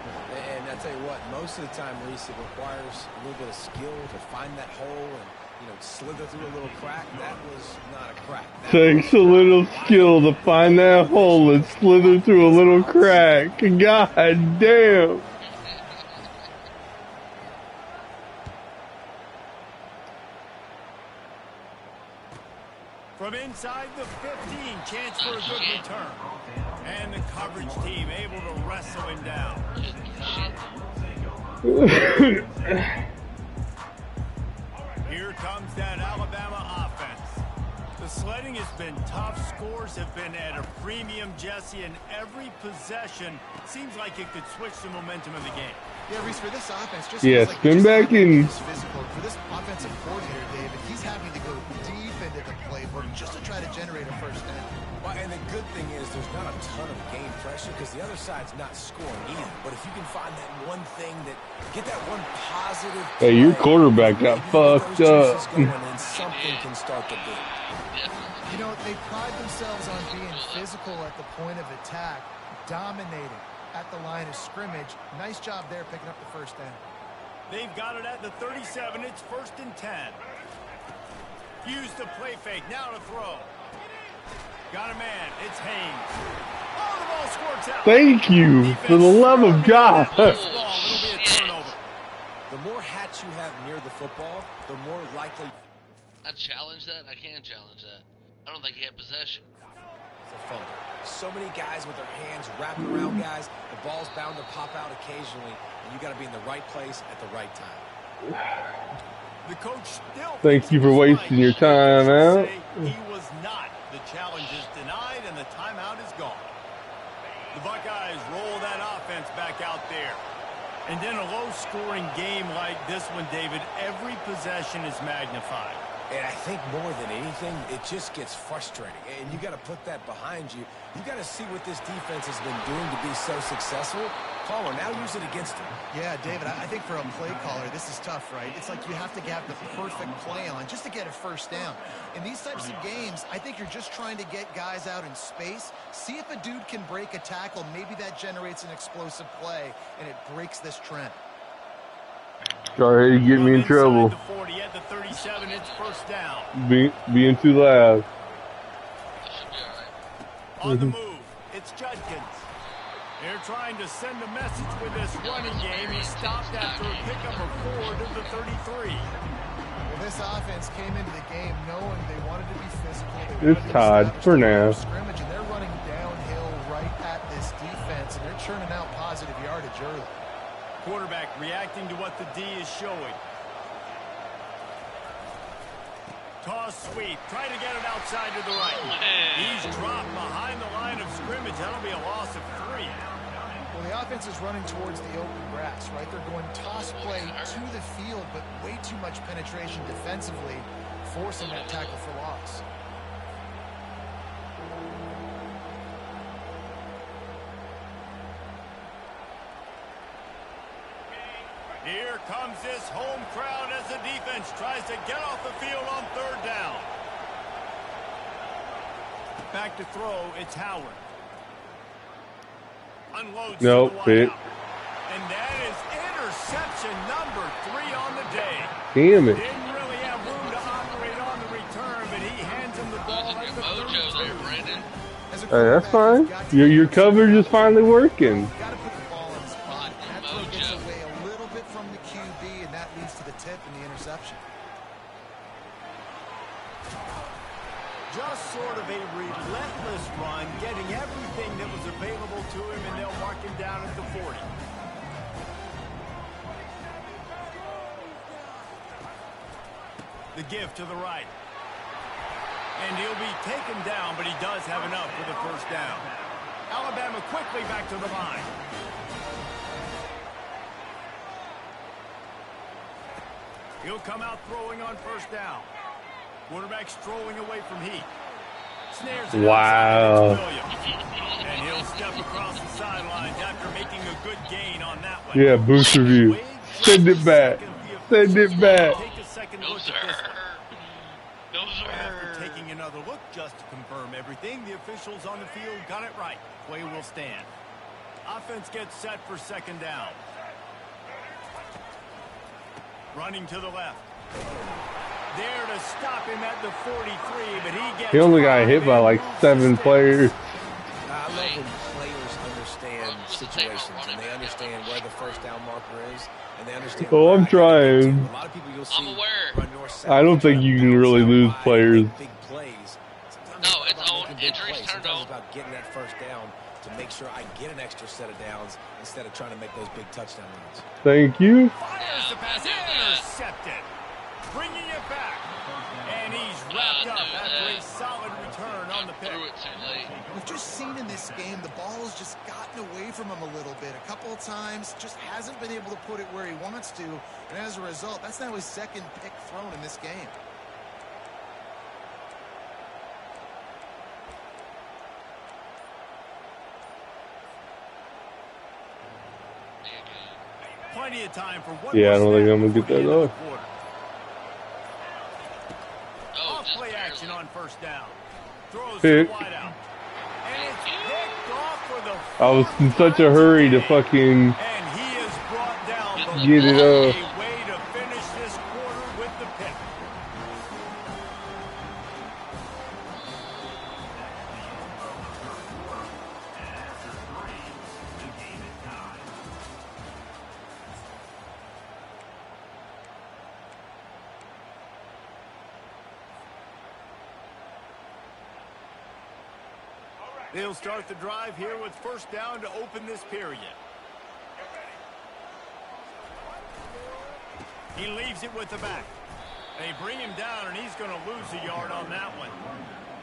[SPEAKER 4] And I tell you what, most of the time, Reese, it requires a little bit of skill to find that hole and, you know, slither through a little crack. That was not a crack.
[SPEAKER 1] Takes a little skill to find that hole and slither through a little crack. God damn.
[SPEAKER 2] From inside the 15, chance for a good return. And the coverage team able to wrestle him down. Here comes that Alabama offense. The sledding has been tough. Scores have been at a premium, Jesse, and every possession seems like it could switch the momentum of the game.
[SPEAKER 5] Yeah, Reese, for this offense, just
[SPEAKER 1] Yeah,
[SPEAKER 5] feels like
[SPEAKER 1] spin
[SPEAKER 5] just
[SPEAKER 1] back
[SPEAKER 5] having
[SPEAKER 1] in.
[SPEAKER 5] this physical. For this offensive coordinator, David, he's having to go deep into the playbook just to try to generate a first down.
[SPEAKER 4] Well, and the good thing is there's not a ton of game pressure because the other side's not scoring either. But if you can find that one thing that, get that one positive
[SPEAKER 1] Hey, your
[SPEAKER 4] play,
[SPEAKER 1] quarterback got
[SPEAKER 4] maybe
[SPEAKER 1] fucked
[SPEAKER 4] those
[SPEAKER 1] up.
[SPEAKER 4] juices going and something can start to build.
[SPEAKER 5] You know, they pride themselves on being physical at the point of attack, dominating at the line of scrimmage. Nice job there picking up the first down.
[SPEAKER 2] They've got it at the 37. It's 1st and 10. Use the play fake. Now to throw. Got a man. It's Haynes. Oh, the ball squirts out.
[SPEAKER 1] Thank you, for the love of God.
[SPEAKER 2] It'll be a turnover.
[SPEAKER 4] The more hats you have near the football, the more likely
[SPEAKER 3] I challenge that. I can challenge that. I don't think he had possession.
[SPEAKER 4] it's a fumble. So many guys with their hands wrapped around guys. The ball's bound to pop out occasionally, and you got to be in the right place at the right time.
[SPEAKER 2] The coach still
[SPEAKER 1] Thank you for wasting your time out.
[SPEAKER 2] He was not. The challenge is denied, and the timeout is gone. The Buckeyes roll that offense back out there. And in a low-scoring game like this one, David, every possession is magnified.
[SPEAKER 4] And I think more than anything, it just gets frustrating. And you got to put that behind you. You got to see what this defense has been doing to be so successful. Palmer, now use it against him.
[SPEAKER 5] Yeah, David, I think for a play caller, this is tough, right? It's like you have to have the perfect play on just to get a first down. In these types of games, I think you're just trying to get guys out in space, see if a dude can break a tackle. Maybe that generates an explosive play, and it breaks this trend.
[SPEAKER 1] Sorry to get me in trouble.
[SPEAKER 2] The 40 at the 37, it's 1st down.
[SPEAKER 1] Being too loud.
[SPEAKER 3] That should be alright.
[SPEAKER 2] On the move, it's Judkins. They're trying to send a message with this running game. He stopped after a pickup of 4 to the 33.
[SPEAKER 5] Well, this offense came into the game knowing they wanted to be physical.
[SPEAKER 1] It's tied for now.
[SPEAKER 5] Scrimmage, and they're running downhill right at this defense, and they're churning out positive yardage early.
[SPEAKER 2] Quarterback reacting to what the D is showing. Toss sweep. Try to get it outside to the right. He's dropped behind the line of scrimmage. That'll be a loss of 3.
[SPEAKER 5] Well, the offense is running towards the open grass, right? They're going toss play to the field, but way too much penetration defensively, forcing that tackle for loss.
[SPEAKER 2] Here comes this home crowd as the defense tries to get off the field on 3rd down. Back to throw, it's Howard. Unloads
[SPEAKER 1] Nope,
[SPEAKER 2] to the
[SPEAKER 1] it.
[SPEAKER 2] wideout. And that is interception number 3 on the day.
[SPEAKER 1] Damn it.
[SPEAKER 2] Didn't really have room to operate on the return, but he hands him the ball
[SPEAKER 3] Losing
[SPEAKER 2] at
[SPEAKER 3] your
[SPEAKER 2] the
[SPEAKER 3] mojo
[SPEAKER 2] 32.
[SPEAKER 3] there, Brandon.
[SPEAKER 5] As a
[SPEAKER 1] Hey, that's
[SPEAKER 5] quarterback,
[SPEAKER 1] fine.
[SPEAKER 5] you've got to
[SPEAKER 1] Your coverage is finally working.
[SPEAKER 5] You've got to put the ball in the spot. That throw gets
[SPEAKER 3] Mojo.
[SPEAKER 5] away a little bit from the QB, and that leads to the tip and the interception.
[SPEAKER 2] Just sort of a relentless run, getting everything that was available to him, and they'll mark him down at the 40. The give to the right. And he'll be taken down, but he does have enough for the 1st down. Alabama quickly back to the line. He'll come out throwing on 1st down. Quarterback strolling away from Heat. Snares it
[SPEAKER 1] Wow.
[SPEAKER 2] outside, it's Williams. And he'll step across the sidelines after making a good gain on that one.
[SPEAKER 1] Yeah, boost review.
[SPEAKER 2] Wait just
[SPEAKER 1] Send
[SPEAKER 2] a
[SPEAKER 1] it back.
[SPEAKER 2] second. The
[SPEAKER 1] Send it
[SPEAKER 2] officials
[SPEAKER 1] back.
[SPEAKER 2] will take a second
[SPEAKER 3] No,
[SPEAKER 2] look
[SPEAKER 3] sir.
[SPEAKER 2] at this one.
[SPEAKER 3] No, sir.
[SPEAKER 2] After taking another look just to confirm everything, the officials on the field got it right. Play will stand. Offense gets set for second down. Running to the left. There to stop him at the 43, but he gets...
[SPEAKER 1] He only got hit by like 7 players.
[SPEAKER 4] I love when players understand situations and they understand where the first down marker is, and they understand...
[SPEAKER 1] Oh, I'm trying.
[SPEAKER 4] A lot of people you'll see
[SPEAKER 3] I'm aware.
[SPEAKER 4] run north, south,
[SPEAKER 1] I don't think you can really lose players.
[SPEAKER 4] big plays. Sometimes
[SPEAKER 3] No,
[SPEAKER 4] it's
[SPEAKER 3] it's
[SPEAKER 4] about
[SPEAKER 3] on
[SPEAKER 4] making big
[SPEAKER 3] injuries
[SPEAKER 4] plays.
[SPEAKER 3] turned
[SPEAKER 4] Sometimes
[SPEAKER 3] on.
[SPEAKER 4] it's about getting that first down to make sure I get an extra set of downs instead of trying to make those big touchdown runs.
[SPEAKER 1] Thank you.
[SPEAKER 2] Fires the pass, intercepted. Bringing it back. And he's wrapped up after a solid return on the pick.
[SPEAKER 3] Threw it too late.
[SPEAKER 5] We've just seen in this game the ball has just gotten away from him a little bit. A couple of times, just hasn't been able to put it where he wants to. And as a result, that's now his second pick thrown in this game.
[SPEAKER 2] Plenty of time for one
[SPEAKER 1] Yeah, I don't
[SPEAKER 2] more
[SPEAKER 1] think
[SPEAKER 2] snap
[SPEAKER 1] I'm gonna get
[SPEAKER 2] before the
[SPEAKER 1] that
[SPEAKER 2] end of
[SPEAKER 1] off.
[SPEAKER 2] the quarter.
[SPEAKER 3] Oh,
[SPEAKER 2] Off
[SPEAKER 3] just
[SPEAKER 2] play
[SPEAKER 3] barely.
[SPEAKER 2] action on first down. Throws
[SPEAKER 1] Pick.
[SPEAKER 2] to the wide out. And it's picked off for the
[SPEAKER 1] I was in such a hurry to fucking
[SPEAKER 2] and he is brought down. The
[SPEAKER 1] get it
[SPEAKER 2] a
[SPEAKER 1] up.
[SPEAKER 2] way to finish this quarter with the pick. They'll start the drive here with first down to open this period. He leaves it with the back. They bring him down, and he's going to lose a yard on that one.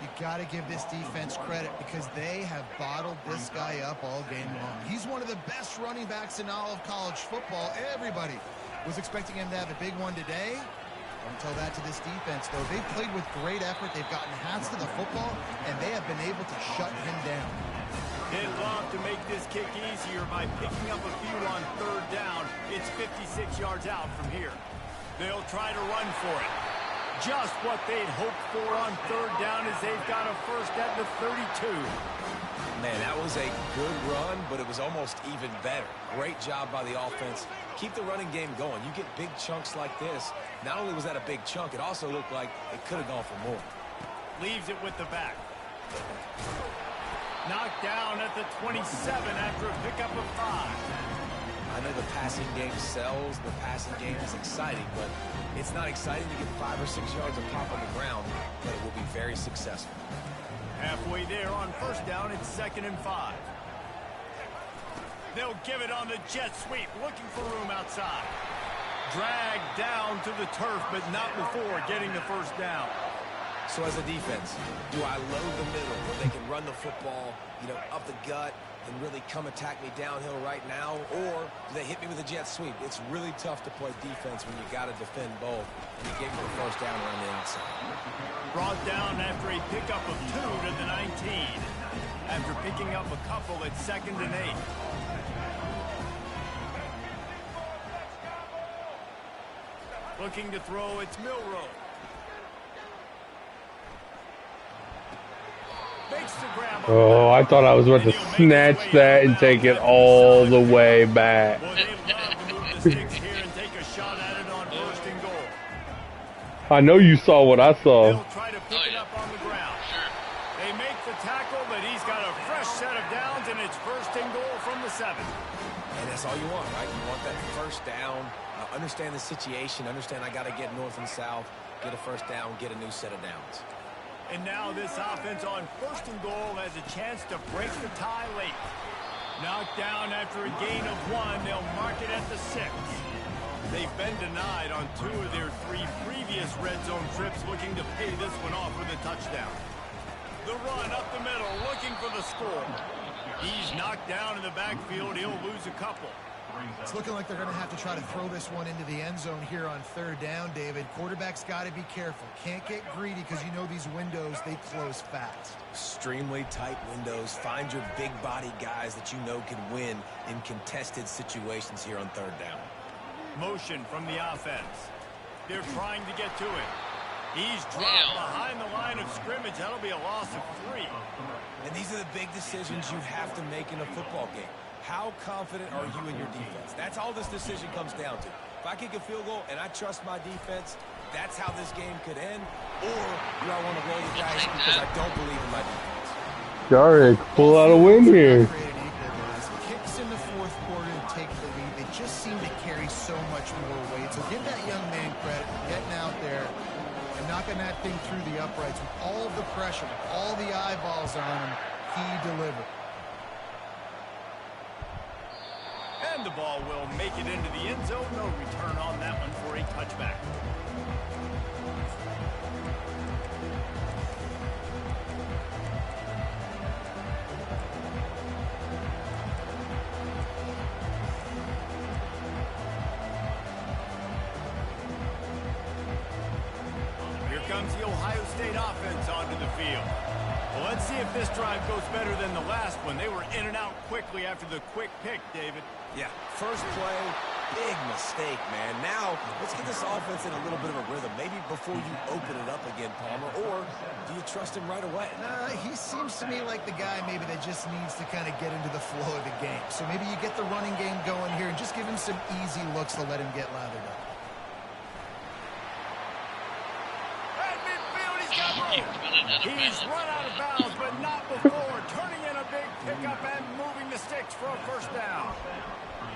[SPEAKER 5] You got to give this defense credit because they have bottled this guy up all game long. He's one of the best running backs in all of college football. Everybody was expecting him to have a big one today. Don't tell that to this defense, though. They've played with great effort. They've gotten hats to the football, and they have been able to shut him down.
[SPEAKER 2] They'd love to make this kick easier by picking up a few on third down. It's 56 yards out from here. They'll try to run for it. Just what they'd hoped for on third down as they've got a first at the 32.
[SPEAKER 4] Man, that was a good run, but it was almost even better. Great job by the offense. Keep the running game going. You get big chunks like this. Not only was that a big chunk, it also looked like it could have gone for more.
[SPEAKER 2] Leaves it with the back. Knocked down at the 27 after a pickup of 5.
[SPEAKER 4] I know the passing game sells, the passing game is exciting, but it's not exciting to get 5 or 6 yards of pop on the ground, but it will be very successful.
[SPEAKER 2] Halfway there on first down, it's 2nd and 5. They'll give it on the jet sweep, looking for room outside. Dragged down to the turf, but not before getting the first down.
[SPEAKER 4] So as a defense, do I load the middle where they can run the football, up the gut, and really come attack me downhill right now, or do they hit me with a jet sweep? It's really tough to play defense when you got to defend both, and you gave me the first down around the outside.
[SPEAKER 2] Brought down after a pickup of 2 to the 19. After picking up a couple at 2nd and 8. Looking to throw, it's Milroe. Makes the grab.
[SPEAKER 1] Oh, I thought I was about to snatch that and take it all the way back.
[SPEAKER 2] Boy, they love to move the sticks here and take a shot at it on 1st and goal.
[SPEAKER 1] I know you saw what I saw.
[SPEAKER 2] They'll try to pick it up on the ground. They make the tackle, but he's got a fresh set of downs, and it's 1st and goal from the 7.
[SPEAKER 4] And that's all you want, right? You want that first down, understand the situation, understand I got to get north and south, get a first down, get a new set of downs.
[SPEAKER 2] And now this offense on 1st and goal has a chance to break the tie late. Knocked down after a gain of 1, they'll mark it at the 6. They've been denied on 2 of their 3 previous red zone trips, looking to pay this one off with a touchdown. The run up the middle, looking for the score. He's knocked down in the backfield. He'll lose a couple.
[SPEAKER 5] It's looking like they're going to have to try to throw this one into the end zone here on 3rd down, David. Quarterback's got to be careful. Can't get greedy because you know these windows, they close fast.
[SPEAKER 4] Extremely tight windows. Find your big body guys that you know can win in contested situations here on 3rd down.
[SPEAKER 2] Motion from the offense. They're trying to get to it. He's dropped behind the line of scrimmage. That'll be a loss of 3.
[SPEAKER 4] And these are the big decisions you have to make in a football game. How confident are you in your defense? That's all this decision comes down to. If I kick a field goal and I trust my defense, that's how this game could end. Or do I want to roll the dice because I don't believe in my defense?
[SPEAKER 1] Jarek, pull out a win here.
[SPEAKER 5] Kicks in the fourth quarter and take the lead. They just seem to carry so much more weight. So give that young man credit for getting out there and knocking that thing through the uprights with all of the pressure, with all the eyeballs on him. He delivered.
[SPEAKER 2] And the ball will make it into the end zone. No return on that one for a touchback. Here comes the Ohio State offense onto the field. Well, let's see if this drive goes better than the last one. They were in and out quickly after the quick pick, David.
[SPEAKER 4] Yeah, first play, big mistake, man. Now, let's get this offense in a little bit of a rhythm. Maybe before you open it up again, Palmer, or do you trust him right away?
[SPEAKER 5] He seems to me like the guy maybe that just needs to kind of get into the flow of the game. So maybe you get the running game going here and just give him some easy looks to let him get lathered up.
[SPEAKER 2] At midfield, he's got room. He's run out of bounds, but not before. Turning in a big pickup and moving the sticks for a first down.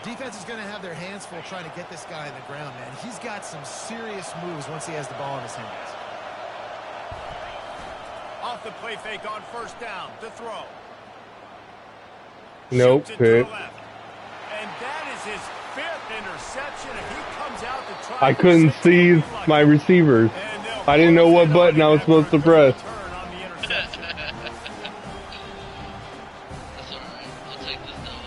[SPEAKER 5] Defense is going to have their hands full trying to get this guy on the ground, man. He's got some serious moves once he has the ball in his hands.
[SPEAKER 2] Off the play fake on first down to throw.
[SPEAKER 1] Nope,
[SPEAKER 2] Shoots it to
[SPEAKER 1] pick.
[SPEAKER 2] the left. And that is his 5th interception, and he comes out to try.
[SPEAKER 1] I couldn't see my receivers. I didn't know what button I was supposed to press.
[SPEAKER 3] That's alright. I'll take this dub.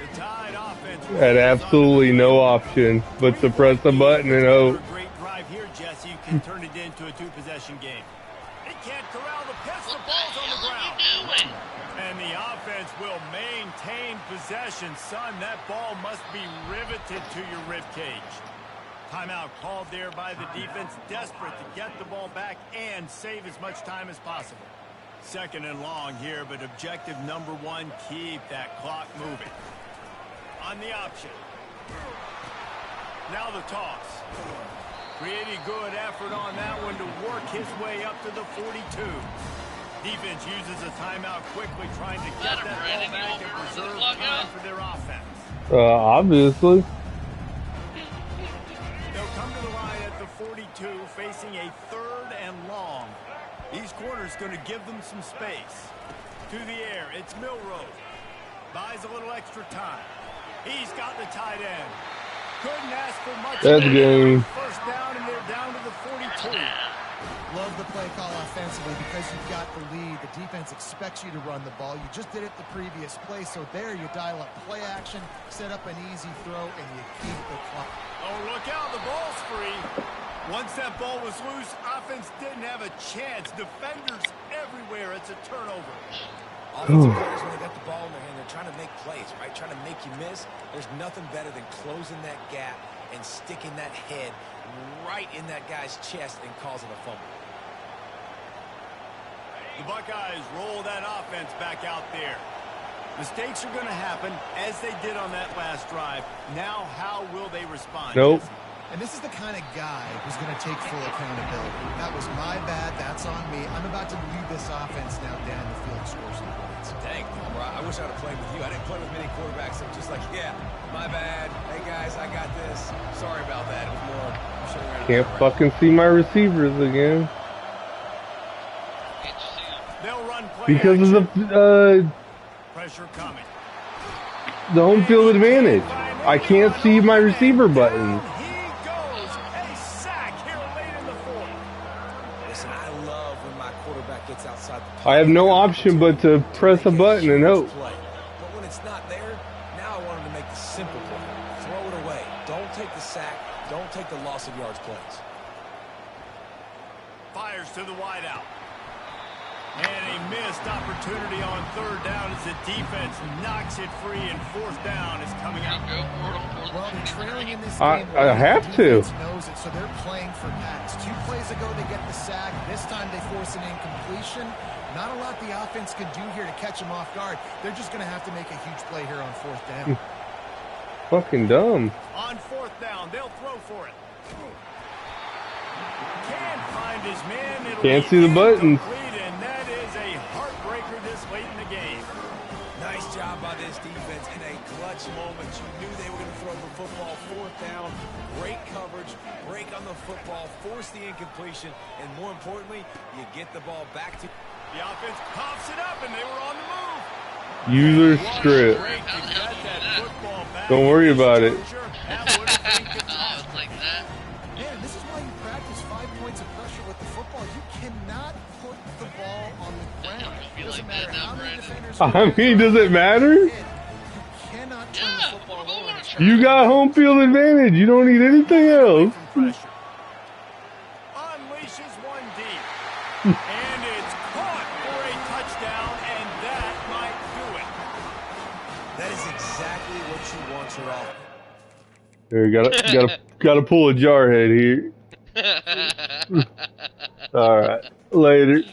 [SPEAKER 2] The Tide offense
[SPEAKER 1] Had absolutely no option but to press the button and hope.
[SPEAKER 2] Great drive here, Jesse. You can turn it into a 2-possession game. He can't corral the pitch. The
[SPEAKER 3] What the
[SPEAKER 2] ball's on the
[SPEAKER 3] hell
[SPEAKER 2] ground.
[SPEAKER 3] are you doing?
[SPEAKER 2] And the offense will maintain possession. Son, that ball must be riveted to your ribcage. Timeout called there by the defense, desperate to get the ball back and save as much time as possible. 2nd and long here, but objective number 1, keep that clock moving. On the option. Now the toss. Pretty good effort on that one to work his way up to the 42. Defense uses a timeout quickly, trying to get that ball back and preserve time for their offense.
[SPEAKER 1] Obviously.
[SPEAKER 2] They'll come to the line at the 42, facing a 3rd and long. These corners going to give them some space. To the air, it's Milroe. Buys a little extra time. He's got the tight end. Couldn't ask for much.
[SPEAKER 1] That's game.
[SPEAKER 2] First down, and they're down to the 42.
[SPEAKER 5] Love the play call offensively because you've got the lead. The defense expects you to run the ball. You just did it the previous play, so there you dial up play action, set up an easy throw, and you keep the clock.
[SPEAKER 2] Oh, look out, the ball's free. Once that ball was loose, offense didn't have a chance. Defenders everywhere. It's a turnover.
[SPEAKER 4] Offensive players, when they got the ball in their hand, they're trying to make plays, right? Trying to make you miss. There's nothing better than closing that gap and sticking that head right in that guy's chest and causing a fumble.
[SPEAKER 2] The Buckeyes roll that offense back out there. Mistakes are going to happen, as they did on that last drive. Now, how will they respond?
[SPEAKER 1] Nope.
[SPEAKER 2] Jesse?
[SPEAKER 5] And this is the kind of guy who's going to take full accountability. That was my bad. That's on me. I'm about to lead this offense now down the field and score some points.
[SPEAKER 4] Dang, Palmer, I wish I'd have played with you. I didn't play with many quarterbacks that were just like, yeah, my bad. Hey, guys, I got this. Sorry about that. It was more, I'm sure we're
[SPEAKER 1] Can't fucking see my receivers again.
[SPEAKER 3] Can't you see him?
[SPEAKER 2] They'll run play
[SPEAKER 1] Because of
[SPEAKER 2] action. Pressure coming.
[SPEAKER 1] the home field advantage. I can't see my receiver buttons.
[SPEAKER 2] He goes. A sack here late in the 4th.
[SPEAKER 4] Listen, I love when my quarterback gets outside the
[SPEAKER 1] I have no option but to press a button and hope.
[SPEAKER 4] Play. But when it's not there, now I want him to make the simple play. Throw it away. Don't take the sack. Don't take the loss of yards plays.
[SPEAKER 2] Fires to the wideout. And a missed opportunity on third down as the defense knocks it free, and fourth down is coming out.
[SPEAKER 3] Go for it on fourth
[SPEAKER 5] Well,
[SPEAKER 3] and
[SPEAKER 5] they're
[SPEAKER 3] three.
[SPEAKER 5] trailing in this
[SPEAKER 1] I
[SPEAKER 5] game.
[SPEAKER 1] have
[SPEAKER 5] The
[SPEAKER 1] to.
[SPEAKER 5] defense knows it, so they're playing for pass. 2 plays ago, they get the sack. This time, they force an incompletion. Not a lot the offense can do here to catch them off guard. They're just going to have to make a huge play here on fourth down.
[SPEAKER 1] Fucking dumb.
[SPEAKER 2] On fourth down, they'll throw for it. Can't find his man. It'll
[SPEAKER 1] Can't
[SPEAKER 2] be
[SPEAKER 1] see the buttons.
[SPEAKER 2] incomplete, and that is a heartbreaker this late in the game.
[SPEAKER 4] Nice job by this defense in a clutch moment. You knew they were going to throw the football fourth down. Great coverage, break on the football, force the incompletion, and more importantly, you get the ball back to...
[SPEAKER 2] The offense pops it up, and they were on the move.
[SPEAKER 1] User
[SPEAKER 2] What a
[SPEAKER 1] script.
[SPEAKER 2] break to get that football back
[SPEAKER 1] Don't
[SPEAKER 2] in
[SPEAKER 1] worry
[SPEAKER 2] this
[SPEAKER 1] about it.
[SPEAKER 2] juncture. That would have been
[SPEAKER 3] Oh,
[SPEAKER 2] catastrophic.
[SPEAKER 3] it's like that.
[SPEAKER 5] Man, this is why you practice 5 points of pressure with the football. You cannot put the ball on the ground.
[SPEAKER 3] Be
[SPEAKER 5] Doesn't
[SPEAKER 3] like
[SPEAKER 5] matter
[SPEAKER 3] that
[SPEAKER 5] how
[SPEAKER 3] now,
[SPEAKER 5] many
[SPEAKER 3] Brandon.
[SPEAKER 5] defenders...
[SPEAKER 1] I mean, does it matter?
[SPEAKER 5] You cannot turn the
[SPEAKER 3] Yeah,
[SPEAKER 5] football
[SPEAKER 3] put 'em
[SPEAKER 5] over.
[SPEAKER 3] over
[SPEAKER 5] It's
[SPEAKER 3] the
[SPEAKER 1] You got home field advantage. You don't need anything else.
[SPEAKER 2] From pressure. Unleashes one deep. And it's caught for a touchdown, and that might do it.
[SPEAKER 4] That is exactly what you want your offense.
[SPEAKER 1] Here, gotta pull a jarhead here. All right, later.